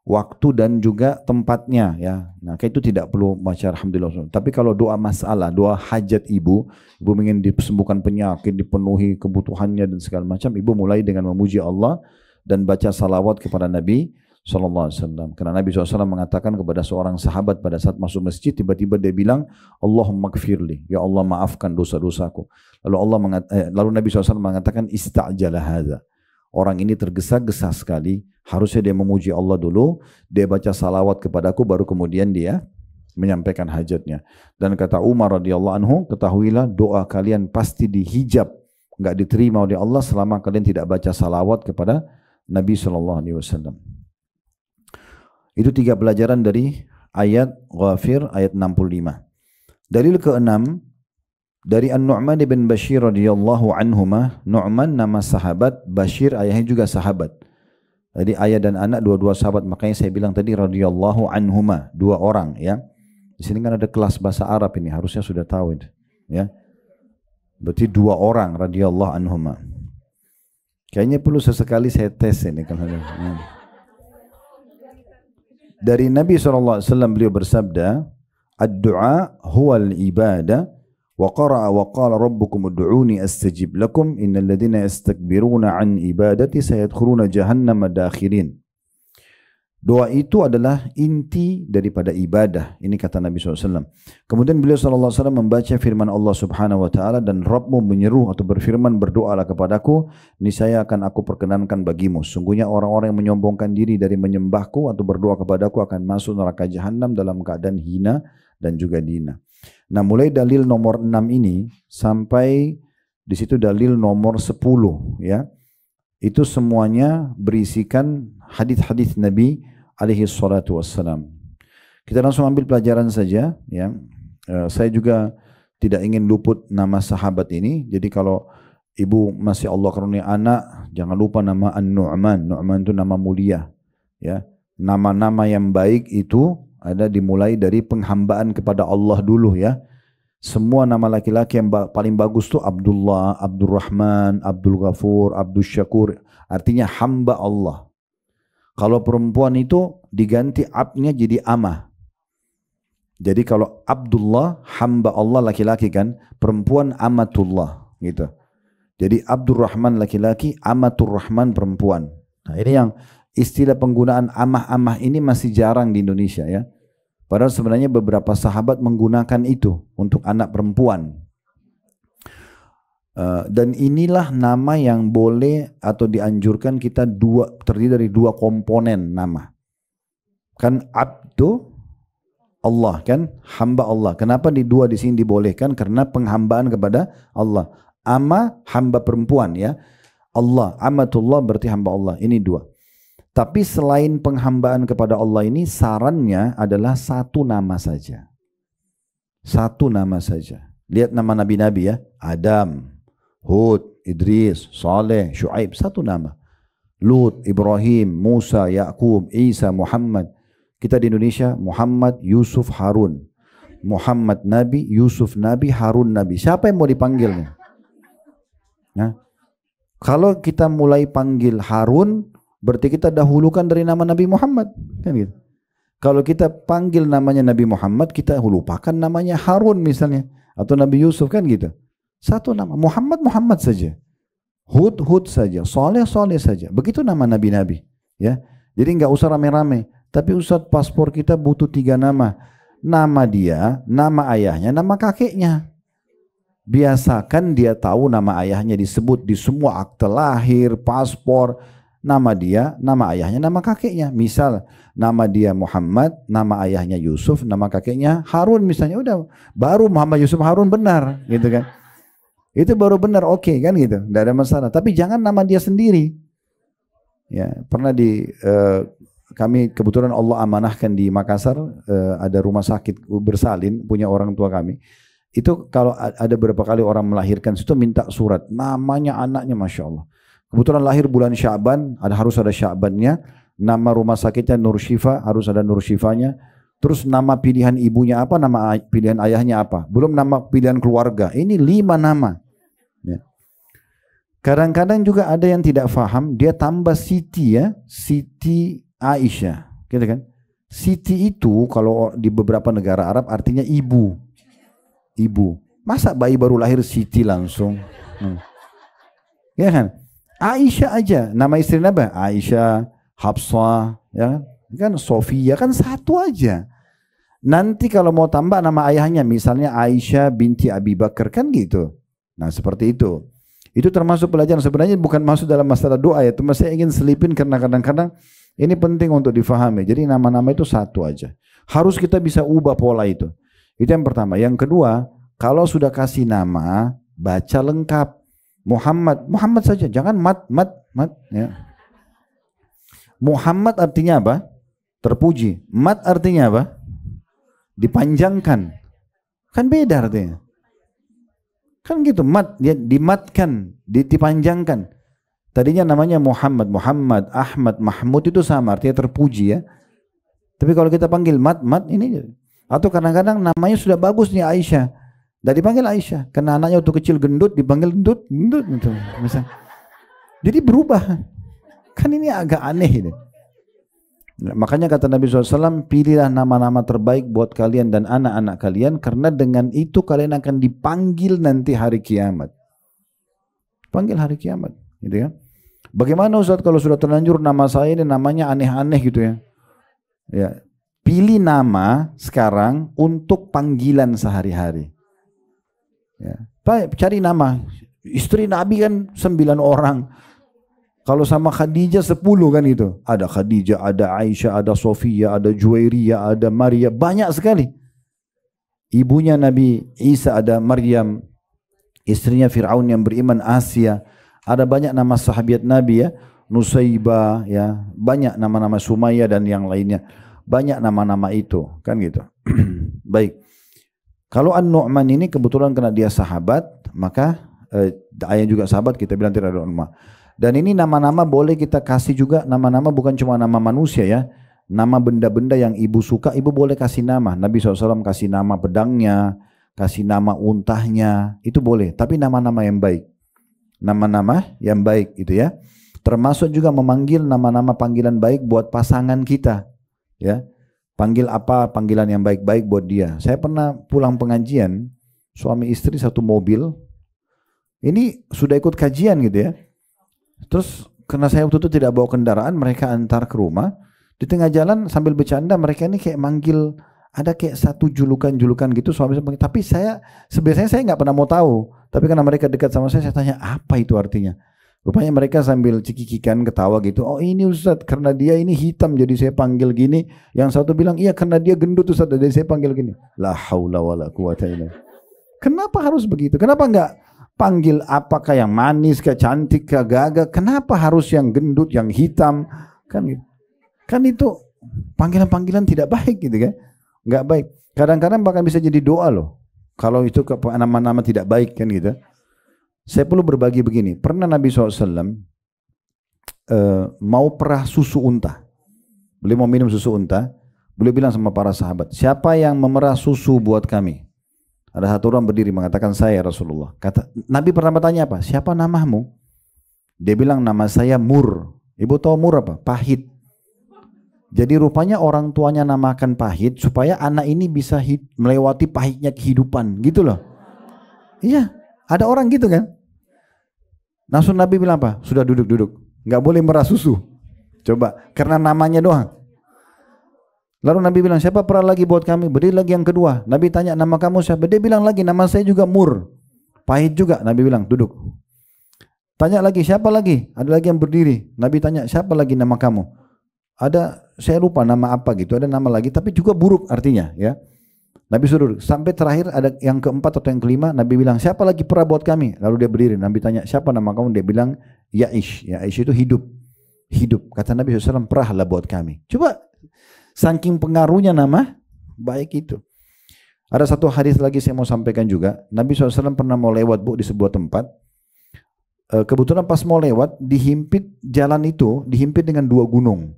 S1: waktu dan juga tempatnya ya. Nah, kayak itu tidak perlu baca alhamdulillah. Tapi kalau doa masalah, doa hajat ibu ingin disembuhkan penyakit, dipenuhi kebutuhannya dan segala macam, ibu mulai dengan memuji Allah dan baca salawat kepada Nabi SAW. Karena Nabi SAW mengatakan kepada seorang sahabat pada saat masuk masjid, tiba-tiba dia bilang, Allahumma gfirli, ya Allah maafkan dosa-dosaku. Lalu Nabi SAW mengatakan, ista'jala hadza. Orang ini tergesa-gesa sekali, harusnya dia memuji Allah dulu, dia baca salawat kepadaku, baru kemudian dia menyampaikan hajatnya. Dan kata Umar radhiyallahu anhu, ketahuilah doa kalian pasti dihijab, enggak diterima oleh Allah selama kalian tidak baca salawat kepada Nabi SAW. Itu 3 pelajaran dari ayat Ghafir ayat 65. Dalil ke-6 dari An-Nu'man bin Bashir radhiyallahu anhuma. Nu'man nama sahabat, Bashir ayahnya juga sahabat. Jadi ayah dan anak dua-dua sahabat, makanya saya bilang tadi radhiyallahu anhuma, 2 orang ya. Di sini kan ada kelas bahasa Arab ini, harusnya sudah tahu itu, ya. Berarti 2 orang radhiyallahu anhuma. Kayaknya perlu sesekali saya tes ini kalau ada. Dari Nabi SAW beliau bersabda, ad-du'a huwal ibadah. Wa qara'a wa qala rabbukum ud'uni astajib lakum innal ladzina yastakbiruna an ibadati sayadkhuluna jahannama dakhirin. Doa itu adalah inti daripada ibadah. Ini kata Nabi SAW. Kemudian beliau SAW membaca firman Allah Subhanahu wa ta'ala, dan Rabbmu menyeru atau berfirman, berdoalah kepadaku, niscaya akan aku perkenankan bagimu. Sungguhnya orang-orang yang menyombongkan diri dari menyembahku atau berdoa kepadaku akan masuk neraka jahanam dalam keadaan hina dan juga dina. Nah, mulai dalil nomor 6 ini sampai di situ dalil nomor 10 ya. Itu semuanya berisikan hadis-hadis Nabi alaihi salatu wassalam. Kita langsung ambil pelajaran saja ya. Saya juga tidak ingin luput nama sahabat ini. Jadi kalau ibu masih Allah karunia anak, jangan lupa nama An-Nu'man. Nu'man itu nama mulia ya. Nama-nama yang baik itu ada dimulai dari penghambaan kepada Allah dulu ya. Semua nama laki-laki yang paling bagus tuh Abdullah, Abdurrahman, Abdul Ghafur, Abdul Syakur. Artinya hamba Allah. Kalau perempuan itu diganti abnya jadi amah. Jadi kalau Abdullah hamba Allah laki-laki kan, perempuan amatullah gitu. Jadi Abdurrahman laki-laki, Amatur Rahman perempuan. Nah ini yang istilah penggunaan amah-amah ini masih jarang di Indonesia ya. Padahal sebenarnya beberapa sahabat menggunakan itu untuk anak perempuan. Dan inilah nama yang boleh atau dianjurkan kita terdiri dari dua komponen nama. Kan Abdu Allah kan, hamba Allah. Kenapa di sini dibolehkan? Karena penghambaan kepada Allah. Ama hamba perempuan ya. Allah, amatullah berarti hamba Allah. Ini dua. Tapi selain penghambaan kepada Allah ini, sarannya adalah satu nama saja. Satu nama saja. Lihat nama nabi-nabi ya. Adam, Hud, Idris, Saleh, Syuaib. Satu nama. Lut, Ibrahim, Musa, Yakub, Isa, Muhammad. Kita di Indonesia, Muhammad, Yusuf, Harun. Muhammad Nabi, Yusuf Nabi, Harun Nabi. Siapa yang mau dipanggilnya? Nah, kalau kita mulai panggil Harun, berarti kita dahulukan dari nama Nabi Muhammad. Kan gitu. Kalau kita panggil namanya Nabi Muhammad, kita lupakan namanya Harun misalnya. Atau Nabi Yusuf kan gitu. Satu nama, Muhammad, Muhammad saja. Hud, Hud saja. Saleh, Saleh saja. Begitu nama Nabi-Nabi. Ya. Jadi nggak usah rame-rame. Tapi Ustadz, paspor kita butuh 3 nama. Nama dia, nama ayahnya, nama kakeknya. Biasakan dia tahu nama ayahnya disebut di semua akte lahir, paspor. Nama dia, nama ayahnya, nama kakeknya. Misal nama dia Muhammad, nama ayahnya Yusuf, nama kakeknya Harun misalnya. Udah, baru Muhammad Yusuf Harun benar gitu kan. Itu baru benar, oke kan gitu. Tidak ada masalah. Tapi jangan nama dia sendiri. Ya, pernah kami kebetulan Allah amanahkan di Makassar, ada rumah sakit bersalin punya orang tua kami. Itu kalau ada beberapa kali orang melahirkan situ minta surat namanya anaknya, masya Allah. Kebetulan lahir bulan Sya'ban, harus ada Sya'bannya. Nama rumah sakitnya Nur Syifa, harus ada Nur Syifanya. Terus nama pilihan ibunya apa, nama pilihan ayahnya apa. Belum nama pilihan keluarga. Ini 5 nama. Ya. Kadang-kadang juga ada yang tidak faham, dia tambah Siti ya, Siti Aisyah, gitu kan? Siti itu kalau di beberapa negara Arab artinya ibu. Ibu. Masa bayi baru lahir Siti langsung? Ya kan? Aisyah aja, nama istri Nabi Aisyah, Hafsah, ya kan? Sofia kan satu aja. Nanti kalau mau tambah nama ayahnya, misalnya Aisyah binti Abi Bakar kan gitu. Nah seperti itu. Itu termasuk pelajaran, sebenarnya bukan masuk dalam masalah doa ya, cuma saya ingin selipin karena kadang-kadang ini penting untuk difahami. Jadi nama-nama itu satu aja. Harus kita bisa ubah pola itu. Itu yang pertama. Yang kedua, kalau sudah kasih nama, baca lengkap. Muhammad, Muhammad saja, jangan mat ya. Muhammad artinya apa? Terpuji. Mat artinya apa? Dipanjangkan. Kan beda artinya. Kan gitu, mat, dia dimatkan, dipanjangkan. Tadinya namanya Muhammad, Muhammad, Ahmad, Mahmud itu sama, artinya terpuji ya. Tapi kalau kita panggil mat ini. Atau kadang-kadang namanya sudah bagus nih Aisyah. Dan dipanggil Aisyah. Karena anaknya waktu kecil gendut, dipanggil gendut gitu. Misal. Jadi berubah. Kan ini agak aneh ini. Nah, makanya kata Nabi SAW, pilihlah nama-nama terbaik buat kalian dan anak-anak kalian, karena dengan itu kalian akan dipanggil nanti hari kiamat. Panggil hari kiamat, gitu ya. Bagaimana Ustaz kalau sudah terlanjur nama saya ini namanya aneh-aneh gitu ya? Ya, pilih nama sekarang untuk panggilan sehari-hari. Ya, cari nama. Istri Nabi kan 9 orang. Kalau sama Khadijah 10 kan itu. Ada Khadijah, ada Aisyah, ada Sofia, ada Juwairiyah, ada Maria. Banyak sekali. Ibunya Nabi Isa ada Maryam. Istrinya Fir'aun yang beriman Asia. Ada banyak nama sahabat Nabi ya. Nusaibah ya. Banyak nama-nama Sumayyah dan yang lainnya. Banyak nama-nama itu. Kan gitu. Baik. Kalau An-Nu'man ini kebetulan karena dia sahabat. Maka ayah juga sahabat, kita bilang tidak ada ulama. Dan ini nama-nama boleh kita kasih juga, nama-nama bukan cuma nama manusia ya. Nama benda-benda yang ibu suka, ibu boleh kasih nama. Nabi SAW kasih nama pedangnya, kasih nama untahnya, itu boleh. Tapi nama-nama yang baik. Nama-nama yang baik itu ya. Termasuk juga memanggil nama-nama panggilan baik buat pasangan kita. Ya. Panggil apa panggilan yang baik-baik buat dia. Saya pernah pulang pengajian, suami istri satu mobil. Ini sudah ikut kajian gitu ya. Terus karena saya waktu itu tidak bawa kendaraan, mereka antar ke rumah. Di tengah jalan sambil bercanda, mereka ini kayak manggil, ada kayak satu julukan-julukan gitu. Suami saya panggil, tapi sebenarnya saya nggak pernah mau tahu. Tapi karena mereka dekat sama saya tanya apa itu artinya. Rupanya mereka sambil cikikikan ketawa gitu. Oh ini Ustaz, karena dia ini hitam jadi saya panggil gini. Yang satu bilang, iya karena dia gendut Ustaz jadi saya panggil gini. La haula wala quwata illa billah. Kenapa harus begitu? Kenapa enggak panggil apakah yang manis, kah cantik, kah gagah? Kenapa harus yang gendut, yang hitam? Kan itu panggilan-panggilan tidak baik gitu kan? Enggak baik. Kadang-kadang bahkan bisa jadi doa loh. Kalau itu nama-nama tidak baik kan gitu. Saya perlu berbagi begini. Pernah Nabi SAW mau perah susu unta. Beliau mau minum susu unta. Beliau bilang sama para sahabat, siapa yang memerah susu buat kami? Ada satu orang berdiri mengatakan, saya Rasulullah. Nabi pertama tanya apa? Siapa namamu? Dia bilang, nama saya Mur. Ibu tahu Mur apa? Pahit. Jadi rupanya orang tuanya namakan pahit supaya anak ini bisa melewati pahitnya kehidupan. Gitu loh. Iya, ada orang gitu kan. Langsung Nabi bilang apa? Sudah duduk-duduk. Nggak boleh merah susu. Coba, karena namanya doang. Lalu Nabi bilang, siapa perah lagi buat kami? Berdiri lagi yang kedua. Nabi tanya, nama kamu siapa? Dia bilang lagi, nama saya juga Mur. Pahit juga. Nabi bilang, duduk. Tanya lagi, siapa lagi? Ada lagi yang berdiri. Nabi tanya, siapa lagi nama kamu? Ada, saya lupa nama apa gitu. Ada nama lagi, tapi juga buruk artinya. Ya. Nabi suruh. Sampai terakhir ada yang keempat atau yang kelima. Nabi bilang, siapa lagi perah buat kami? Lalu dia berdiri. Nabi tanya, siapa nama kamu? Dia bilang, Ya'ish. Ya'ish itu hidup. Hidup. Kata Nabi SAW, perahlah buat kami. Coba. Saking pengaruhnya nama baik itu. Ada satu hadis lagi saya mau sampaikan juga. Nabi SAW pernah mau lewat di sebuah tempat. Kebetulan pas mau lewat, dihimpit jalan itu, dihimpit dengan dua gunung.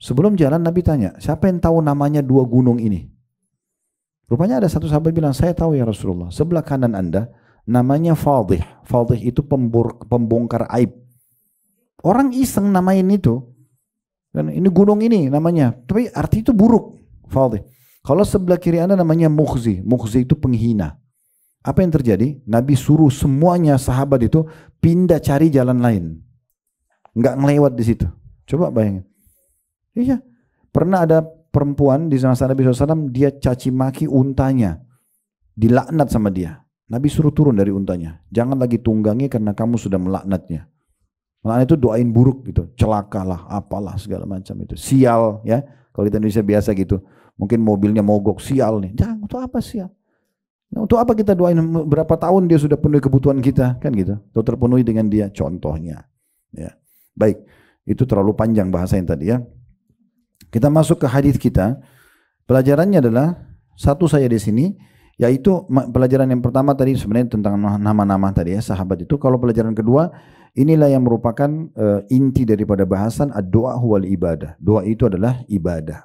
S1: Sebelum jalan Nabi tanya, siapa yang tahu namanya dua gunung ini? Rupanya ada satu sahabat bilang, saya tahu ya Rasulullah. Sebelah kanan Anda namanya Fadih. Fadih itu pembongkar aib. Orang iseng namain itu. Dan ini gunung ini namanya, tapi arti itu buruk. Fadih. Kalau sebelah kiri Anda namanya Mukhzi. Mukhzi itu penghina. Apa yang terjadi? Nabi suruh semuanya sahabat itu pindah cari jalan lain. Enggak ngelewat di situ. Coba bayangin. Iya. Pernah ada perempuan di masa Nabi SAW, dia caci maki untanya. Dilaknat sama dia. Nabi suruh turun dari untanya. Jangan lagi tunggangi karena kamu sudah melaknatnya. Nah itu doain buruk gitu, celakalah, apalah segala macam itu, sial ya. Kalau di Indonesia biasa gitu, mungkin mobilnya mogok, sial nih. Jangan, untuk apa sial? Untuk apa kita doain? Berapa tahun dia sudah penuhi kebutuhan kita, kan gitu? Atau terpenuhi dengan dia, contohnya. Ya, baik. Itu terlalu panjang bahasa yang tadi ya. Kita masuk ke hadis kita. Pelajarannya adalah satu saja di sini, yaitu pelajaran yang pertama tadi sebenarnya tentang nama-nama tadi ya, sahabat itu. Kalau pelajaran kedua, inilah yang merupakan inti daripada bahasan ad-doa huwal ibadah. Doa itu adalah ibadah.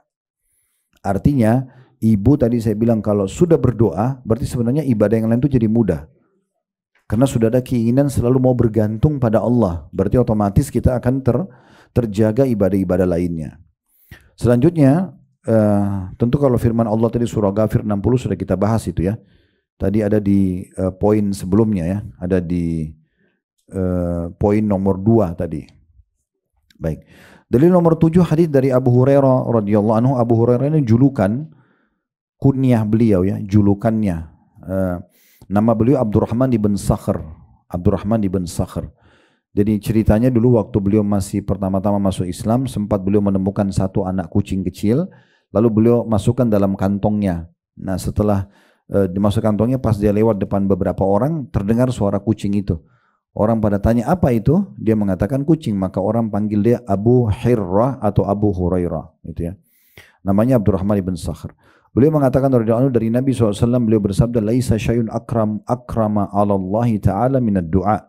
S1: Artinya, ibu tadi saya bilang kalau sudah berdoa, berarti sebenarnya ibadah yang lain itu jadi mudah. Karena sudah ada keinginan selalu mau bergantung pada Allah. Berarti otomatis kita akan terjaga ibadah-ibadah lainnya. Selanjutnya, tentu kalau firman Allah tadi surah Ghafir 60 sudah kita bahas itu ya. Tadi ada di poin sebelumnya ya. Ada di poin nomor 2 tadi. Baik. Dalil nomor 7 hadis dari Abu Hurairah radhiyallahu anhu. Abu Hurairah ini julukan kunyah beliau ya, julukannya. Nama beliau Abdurrahman ibn Sakhr. Abdurrahman ibn Sakhr. Jadi ceritanya dulu waktu beliau masih pertama-tama masuk Islam, sempat beliau menemukan satu anak kucing kecil, lalu beliau masukkan dalam kantongnya. Nah setelah dimasukkan kantongnya, pas dia lewat depan beberapa orang, terdengar suara kucing itu. Orang pada tanya apa itu? Dia mengatakan kucing, maka orang panggil dia Abu Hirrah atau Abu Hurairah, gitu ya. Namanya Abdurrahman ibn Sakhr. Beliau mengatakan dari Nabi SAW, beliau bersabda, "Laisa syai'un akrama 'ala Allah Ta'ala minad du'a."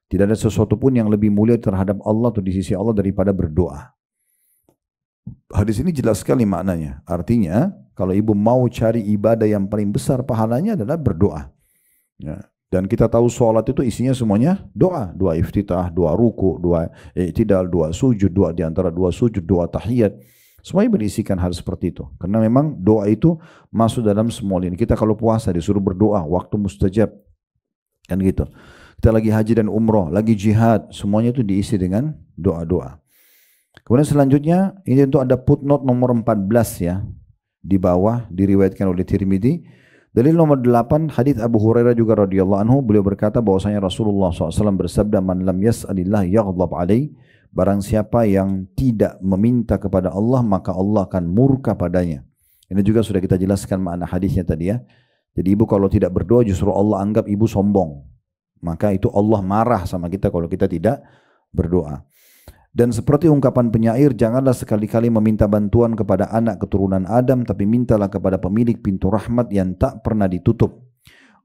S1: Tidak ada sesuatu pun yang lebih mulia terhadap Allah atau di sisi Allah daripada berdoa. Hadis ini jelas sekali maknanya. Artinya, kalau ibu mau cari ibadah yang paling besar pahalanya adalah berdoa. Ya. Dan kita tahu sholat itu isinya semuanya doa. Doa iftitah, doa ruku, doa i'tidal, doa sujud, doa di antara dua sujud, doa tahiyat. Semuanya berisikan hal seperti itu. Karena memang doa itu masuk dalam semua lini. Kita kalau puasa disuruh berdoa, waktu mustajab. Kan gitu. Kita lagi haji dan umroh, lagi jihad, semuanya itu diisi dengan doa-doa. Kemudian selanjutnya, ini untuk ada footnote nomor 14 ya. Di bawah, diriwayatkan oleh Tirmidzi. Dalil nomor 8, hadits Abu Hurairah juga radhiyallahu anhu, beliau berkata bahwasanya Rasulullah SAW bersabda, "Man lam yas'alillah yaghdab alaih." Barang siapa yang tidak meminta kepada Allah, maka Allah akan murka padanya. Ini juga sudah kita jelaskan makna hadisnya tadi ya. Jadi ibu kalau tidak berdoa justru Allah anggap ibu sombong. Maka itu Allah marah sama kita kalau kita tidak berdoa. Dan seperti ungkapan penyair, janganlah sekali-kali meminta bantuan kepada anak keturunan Adam, tapi mintalah kepada pemilik pintu rahmat yang tak pernah ditutup.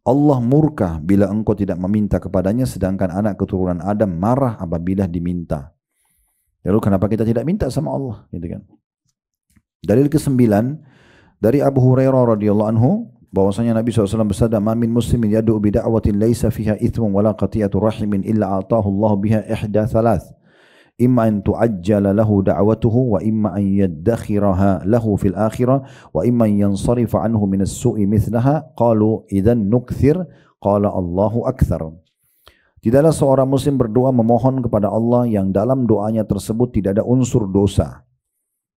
S1: Allah murka bila engkau tidak meminta kepadanya, sedangkan anak keturunan Adam marah apabila diminta. Lalu kenapa kita tidak minta sama Allah? Gitu kan. Dalil ke-9 dari Abu Hurairah radhiyallahu anhu, bahwasanya Nabi SAW bersabda, "Ma min muslimin yad'u bi da'watin laisa fiha ithmun wala qati'atu rahimin illa atahu Allah biha ihda thalath. Imma an tu'ajjala lahu da'watuhu wa imma an yaddakhiraha lahu fil akhirah wa imma an yansarifa anhu min as-su'i mithlaha." Qalu idzan nukthir, qala Allahu akthar. Tidaklah seorang muslim berdoa memohon kepada Allah yang dalam doanya tersebut tidak ada unsur dosa.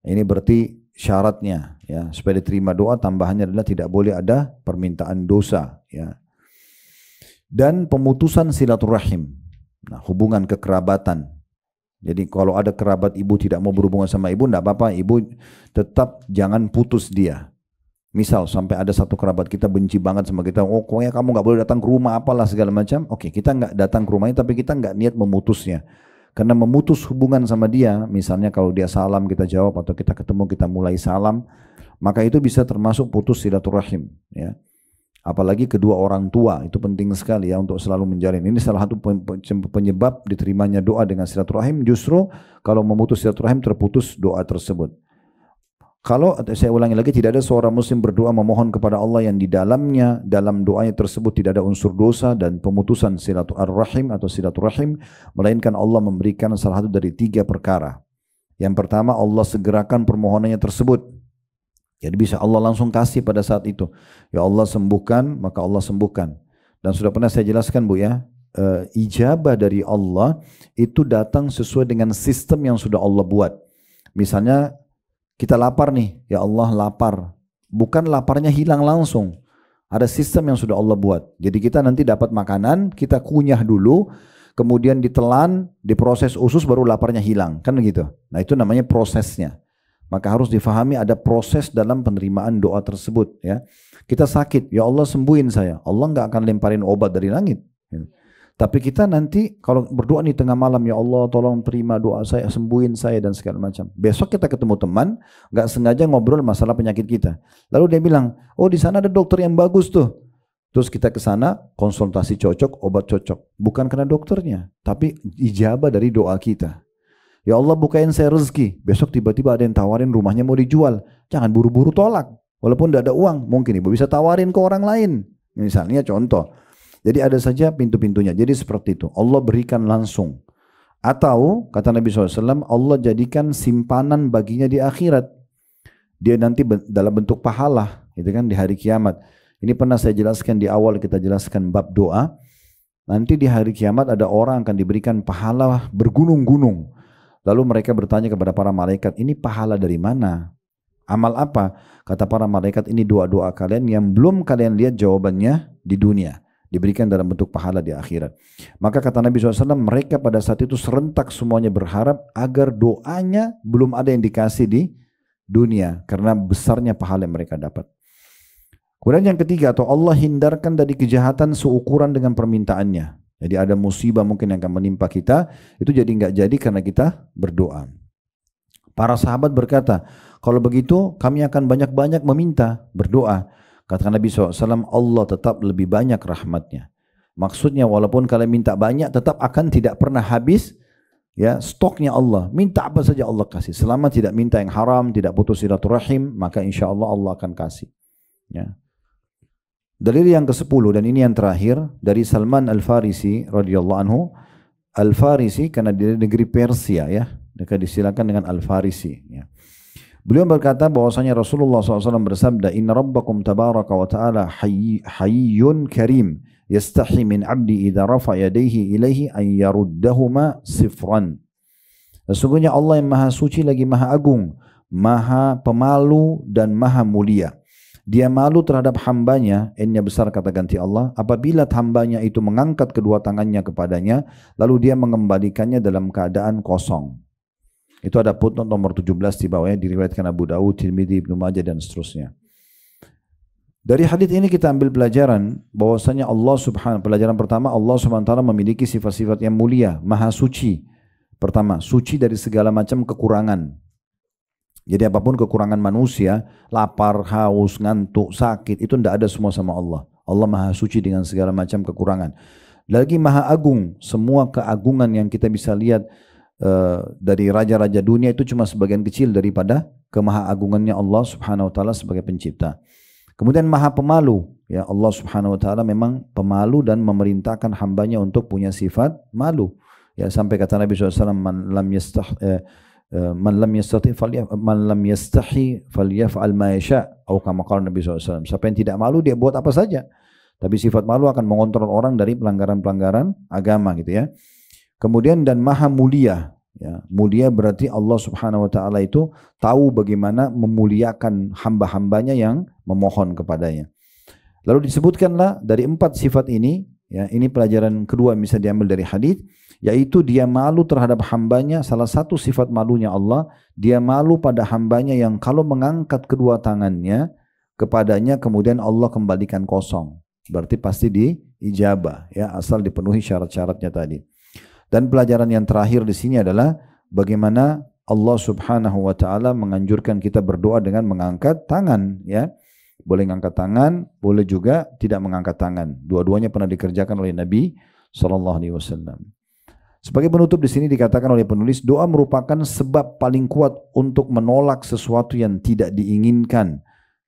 S1: Ini berarti syaratnya ya, supaya diterima doa tambahannya adalah tidak boleh ada permintaan dosa ya. Dan pemutusan silaturahim. Nah, hubungan kekerabatan. Jadi kalau ada kerabat ibu tidak mau berhubungan sama ibu, tidak apa-apa, ibu tetap jangan putus dia. Misal sampai ada satu kerabat kita benci banget sama kita, oh pokoknya kamu nggak boleh datang ke rumah apalah segala macam. Oke, kita nggak datang ke rumahnya, tapi kita nggak niat memutusnya. Karena memutus hubungan sama dia, misalnya kalau dia salam kita jawab, atau kita ketemu kita mulai salam, maka itu bisa termasuk putus silaturahim. Ya. Apalagi kedua orang tua, itu penting sekali ya untuk selalu menjalin. Ini salah satu penyebab diterimanya doa dengan silaturahim, justru kalau memutus silaturahim terputus doa tersebut. Kalau saya ulangi lagi, tidak ada seorang muslim berdoa memohon kepada Allah yang di dalamnya, dalam doanya tersebut tidak ada unsur dosa dan pemutusan silaturahim atau silaturahim, melainkan Allah memberikan salah satu dari 3 perkara. Yang pertama, Allah segerakan permohonannya tersebut. Jadi bisa Allah langsung kasih pada saat itu. Ya Allah sembuhkan, maka Allah sembuhkan. Dan sudah pernah saya jelaskan Bu ya, ijabah dari Allah itu datang sesuai dengan sistem yang sudah Allah buat. Misalnya kita lapar nih, ya Allah lapar. Bukan laparnya hilang langsung. Ada sistem yang sudah Allah buat. Jadi kita nanti dapat makanan, kita kunyah dulu, kemudian ditelan, diproses usus baru laparnya hilang. Kan begitu. Nah itu namanya prosesnya. Maka harus difahami ada proses dalam penerimaan doa tersebut. Ya. Kita sakit, ya Allah sembuhin saya. Allah nggak akan lemparin obat dari langit. Tapi kita nanti kalau berdoa nih tengah malam, ya Allah tolong terima doa saya, sembuhin saya dan segala macam. Besok kita ketemu teman, nggak sengaja ngobrol masalah penyakit kita. Lalu dia bilang, oh di sana ada dokter yang bagus tuh. Terus kita ke sana, konsultasi cocok, obat cocok. Bukan karena dokternya, tapi ijabah dari doa kita. Ya Allah bukain saya rezeki. Besok tiba-tiba ada yang tawarin rumahnya mau dijual. Jangan buru-buru tolak. Walaupun tidak ada uang, mungkin ibu bisa tawarin ke orang lain. Misalnya contoh. Jadi ada saja pintu-pintunya. Jadi seperti itu. Allah berikan langsung. Atau kata Nabi SAW, Allah jadikan simpanan baginya di akhirat. Dia nanti dalam bentuk pahala, gitu kan, di hari kiamat. Ini pernah saya jelaskan di awal, kita jelaskan bab doa. Nanti di hari kiamat ada orang akan diberikan pahala bergunung-gunung. Lalu mereka bertanya kepada para malaikat, ini pahala dari mana? Amal apa? Kata para malaikat, ini doa-doa kalian yang belum kalian lihat jawabannya di dunia. Diberikan dalam bentuk pahala di akhirat. Maka kata Nabi SAW, mereka pada saat itu serentak semuanya berharap agar doanya belum ada yang dikasih di dunia. Karena besarnya pahala yang mereka dapat. Kemudian yang ketiga, atau Allah hindarkan dari kejahatan seukuran dengan permintaannya. Jadi ada musibah mungkin yang akan menimpa kita, itu jadi nggak jadi karena kita berdoa. Para sahabat berkata, kalau begitu kami akan banyak-banyak meminta, berdoa. Kata Nabi SAW, Allah tetap lebih banyak rahmatnya. Maksudnya walaupun kalian minta banyak, tetap akan tidak pernah habis ya stoknya Allah. Minta apa saja Allah kasih. Selama tidak minta yang haram, tidak putus silaturahim, maka insya Allah Allah akan kasih. Ya. Dalil yang ke-10 dan ini yang terakhir dari Salman Al-Farisi radhiyallahu anhu. Al-Farisi karena di negeri Persia ya, maka disilakan dengan Al-Farisi ya. Beliau berkata bahwasanya Rasulullah SAW bersabda, Inna rabbakum tabaraka wa ta'ala hayyun karim, yastahi min abdi idha rafa yadaihi ilaihi an yaruddahuma sifran. Sesungguhnya Allah yang maha suci lagi maha agung, maha pemalu dan maha mulia. Dia malu terhadap hambanya, N-nya besar kata ganti Allah, apabila hambanya itu mengangkat kedua tangannya kepadanya, lalu dia mengembalikannya dalam keadaan kosong. Itu ada footnote nomor 17 di bawahnya, diriwayatkan Abu Dawud, Tirmidzi, Ibnu Majah dan seterusnya. Dari hadis ini kita ambil pelajaran bahwasanya pelajaran pertama, Allah Subhanahu wa taala memiliki sifat-sifat yang mulia, maha suci. Pertama, suci dari segala macam kekurangan. Jadi apapun kekurangan manusia, lapar, haus, ngantuk, sakit, itu tidak ada semua sama Allah. Allah maha suci dengan segala macam kekurangan. Lagi maha agung, semua keagungan yang kita bisa lihat dari raja-raja dunia itu cuma sebagian kecil daripada kemahaagungannya Allah Subhanahu wa taala sebagai pencipta. Kemudian maha pemalu, ya Allah Subhanahu wa taala memang pemalu dan memerintahkan hambanya untuk punya sifat malu. Ya sampai kata Nabi SAW, man lam yastahi falyaf'al ma yasha, atau kama qala Nabi SAW. Siapa yang tidak malu dia buat apa saja. Tapi sifat malu akan mengontrol orang dari pelanggaran-pelanggaran agama gitu ya. Kemudian dan maha mulia, ya, mulia berarti Allah Subhanahu wa taala itu tahu bagaimana memuliakan hamba-hambanya yang memohon kepadanya. Lalu disebutkanlah dari 4 sifat ini, ya, ini pelajaran kedua yang bisa diambil dari hadis, yaitu dia malu terhadap hambanya. Salah satu sifat malunya Allah, dia malu pada hambanya yang kalau mengangkat kedua tangannya kepadanya kemudian Allah kembalikan kosong. Berarti pasti diijabah, ya, asal dipenuhi syarat-syaratnya tadi. Dan pelajaran yang terakhir di sini adalah bagaimana Allah Subhanahu wa taala menganjurkan kita berdoa dengan mengangkat tangan, ya. Boleh mengangkat tangan, boleh juga tidak mengangkat tangan. Dua-duanya pernah dikerjakan oleh Nabi sallallahu alaihi wasallam. Sebagai penutup di sini dikatakan oleh penulis, doa merupakan sebab paling kuat untuk menolak sesuatu yang tidak diinginkan,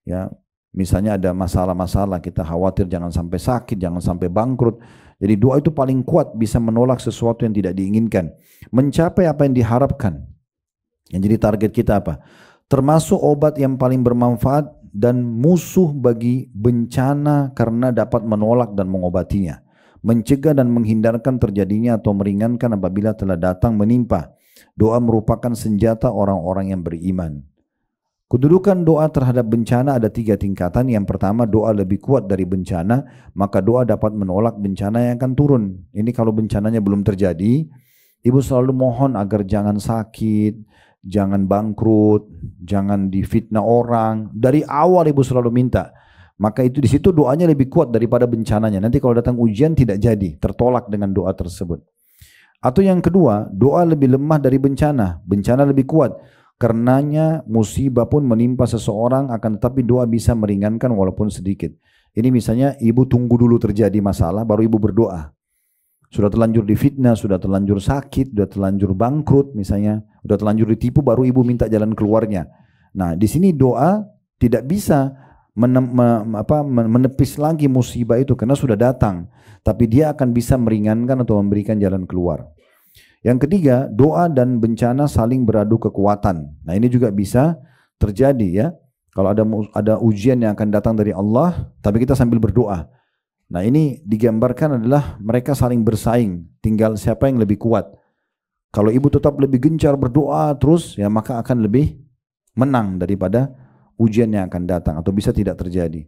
S1: ya. Misalnya ada masalah-masalah, kita khawatir jangan sampai sakit, jangan sampai bangkrut. Jadi doa itu paling kuat bisa menolak sesuatu yang tidak diinginkan, mencapai apa yang diharapkan. Yang jadi target kita apa? Termasuk obat yang paling bermanfaat dan musuh bagi bencana karena dapat menolak dan mengobatinya, mencegah dan menghindarkan terjadinya atau meringankan apabila telah datang menimpa. Doa merupakan senjata orang-orang yang beriman. Kedudukan doa terhadap bencana ada 3 tingkatan. Yang pertama, doa lebih kuat dari bencana, maka doa dapat menolak bencana yang akan turun. Ini kalau bencananya belum terjadi, ibu selalu mohon agar jangan sakit, jangan bangkrut, jangan difitnah orang. Dari awal ibu selalu minta. Maka itu di situ doanya lebih kuat daripada bencananya. Nanti kalau datang ujian tidak jadi, tertolak dengan doa tersebut. Atau yang kedua, doa lebih lemah dari bencana. Bencana lebih kuat. Karenanya musibah pun menimpa seseorang, akan tetapi doa bisa meringankan walaupun sedikit. Ini misalnya ibu tunggu dulu terjadi masalah baru ibu berdoa. Sudah terlanjur difitnah, sudah terlanjur sakit, sudah terlanjur bangkrut misalnya, sudah terlanjur ditipu baru ibu minta jalan keluarnya. Nah, di sini doa tidak bisa menepis lagi musibah itu karena sudah datang, tapi dia akan bisa meringankan atau memberikan jalan keluar. Yang ketiga, doa dan bencana saling beradu kekuatan. Nah, ini juga bisa terjadi, ya. Kalau ada ujian yang akan datang dari Allah, tapi kita sambil berdoa. Nah, ini digambarkan adalah mereka saling bersaing, tinggal siapa yang lebih kuat. Kalau ibu tetap lebih gencar berdoa terus, ya maka akan lebih menang daripada ujian yang akan datang atau bisa tidak terjadi.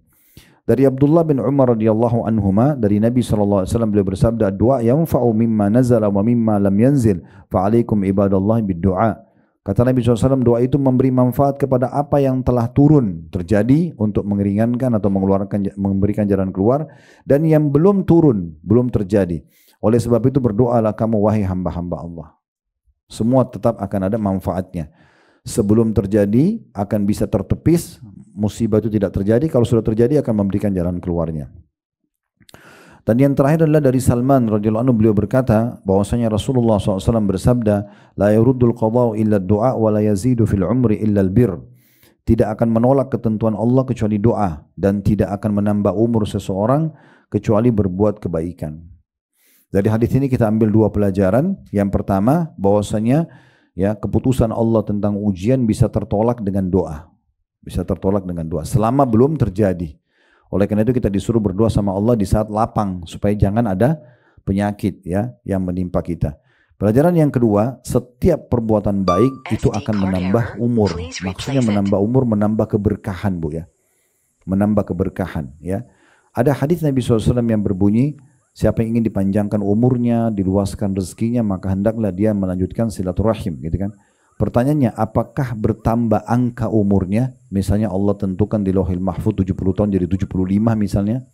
S1: Dari Abdullah bin Umar radhiyallahu anhuma, dari Nabi sallallahu alaihi wasallam beliau bersabda, "Doa yanfa'u mimma nazala wa mimma lam yanzil, fa'alaikum ibadallah bid-du'a." Kata Nabi SAW, doa itu memberi manfaat kepada apa yang telah turun terjadi untuk mengeringankan atau memberikan jalan keluar, dan yang belum turun, belum terjadi. Oleh sebab itu berdoalah kamu wahai hamba-hamba Allah. Semua tetap akan ada manfaatnya. Sebelum terjadi akan bisa tertepis, musibah itu tidak terjadi. Kalau sudah terjadi akan memberikan jalan keluarnya. Dan yang terakhir adalah dari Salman radhiyallahu anhu, beliau berkata bahwasanya Rasulullah SAW bersabda, la yuruddul qada'u illa du'a wa la yazidu fil umri illa albir. Tidak akan menolak ketentuan Allah kecuali doa, dan tidak akan menambah umur seseorang kecuali berbuat kebaikan. Dari hadis ini kita ambil 2 pelajaran. Yang pertama bahwasanya, ya, keputusan Allah tentang ujian bisa tertolak dengan doa. Bisa tertolak dengan doa selama belum terjadi. Oleh karena itu kita disuruh berdoa sama Allah di saat lapang supaya jangan ada penyakit ya yang menimpa kita. Pelajaran yang kedua, setiap perbuatan baik itu akan menambah umur. Maksudnya menambah umur, menambah keberkahan, Bu ya. Menambah keberkahan ya. Ada hadis Nabi SAW yang berbunyi, siapa yang ingin dipanjangkan umurnya, diluaskan rezekinya, maka hendaklah dia melanjutkan silaturahim, gitu kan. Pertanyaannya, apakah bertambah angka umurnya? Misalnya Allah tentukan di Lauhil Mahfuz 70 tahun jadi 75 misalnya.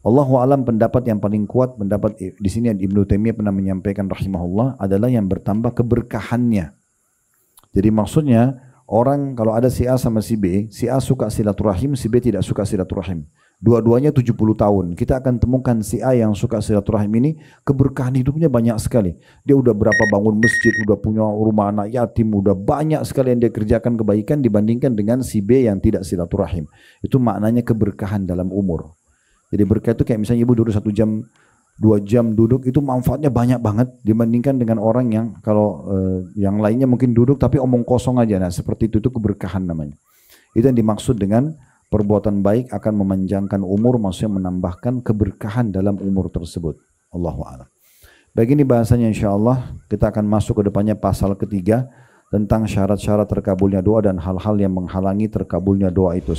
S1: Allahu alam, pendapat yang paling kuat, pendapat di sini Ibnu Taimiyah pernah menyampaikan rahimahullah, adalah yang bertambah keberkahannya. Jadi maksudnya orang kalau ada si A sama si B, si A suka silaturahim, si B tidak suka silaturahim. Dua-duanya 70 tahun. Kita akan temukan si A yang suka silaturahim ini keberkahan hidupnya banyak sekali. Dia udah berapa bangun masjid, udah punya rumah anak yatim, udah banyak sekali yang dia kerjakan kebaikan dibandingkan dengan si B yang tidak silaturahim. Itu maknanya keberkahan dalam umur. Jadi berkah itu kayak misalnya ibu duduk 1 jam, 2 jam duduk, itu manfaatnya banyak banget dibandingkan dengan orang yang kalau yang lainnya mungkin duduk tapi omong kosong aja. Nah seperti itu keberkahan namanya. Itu yang dimaksud dengan perbuatan baik akan memanjangkan umur, maksudnya menambahkan keberkahan dalam umur tersebut. Allahu a'lam. Baik, ini bahasanya insyaallah. Kita akan masuk ke depannya pasal ketiga tentang syarat-syarat terkabulnya doa dan hal-hal yang menghalangi terkabulnya doa itu.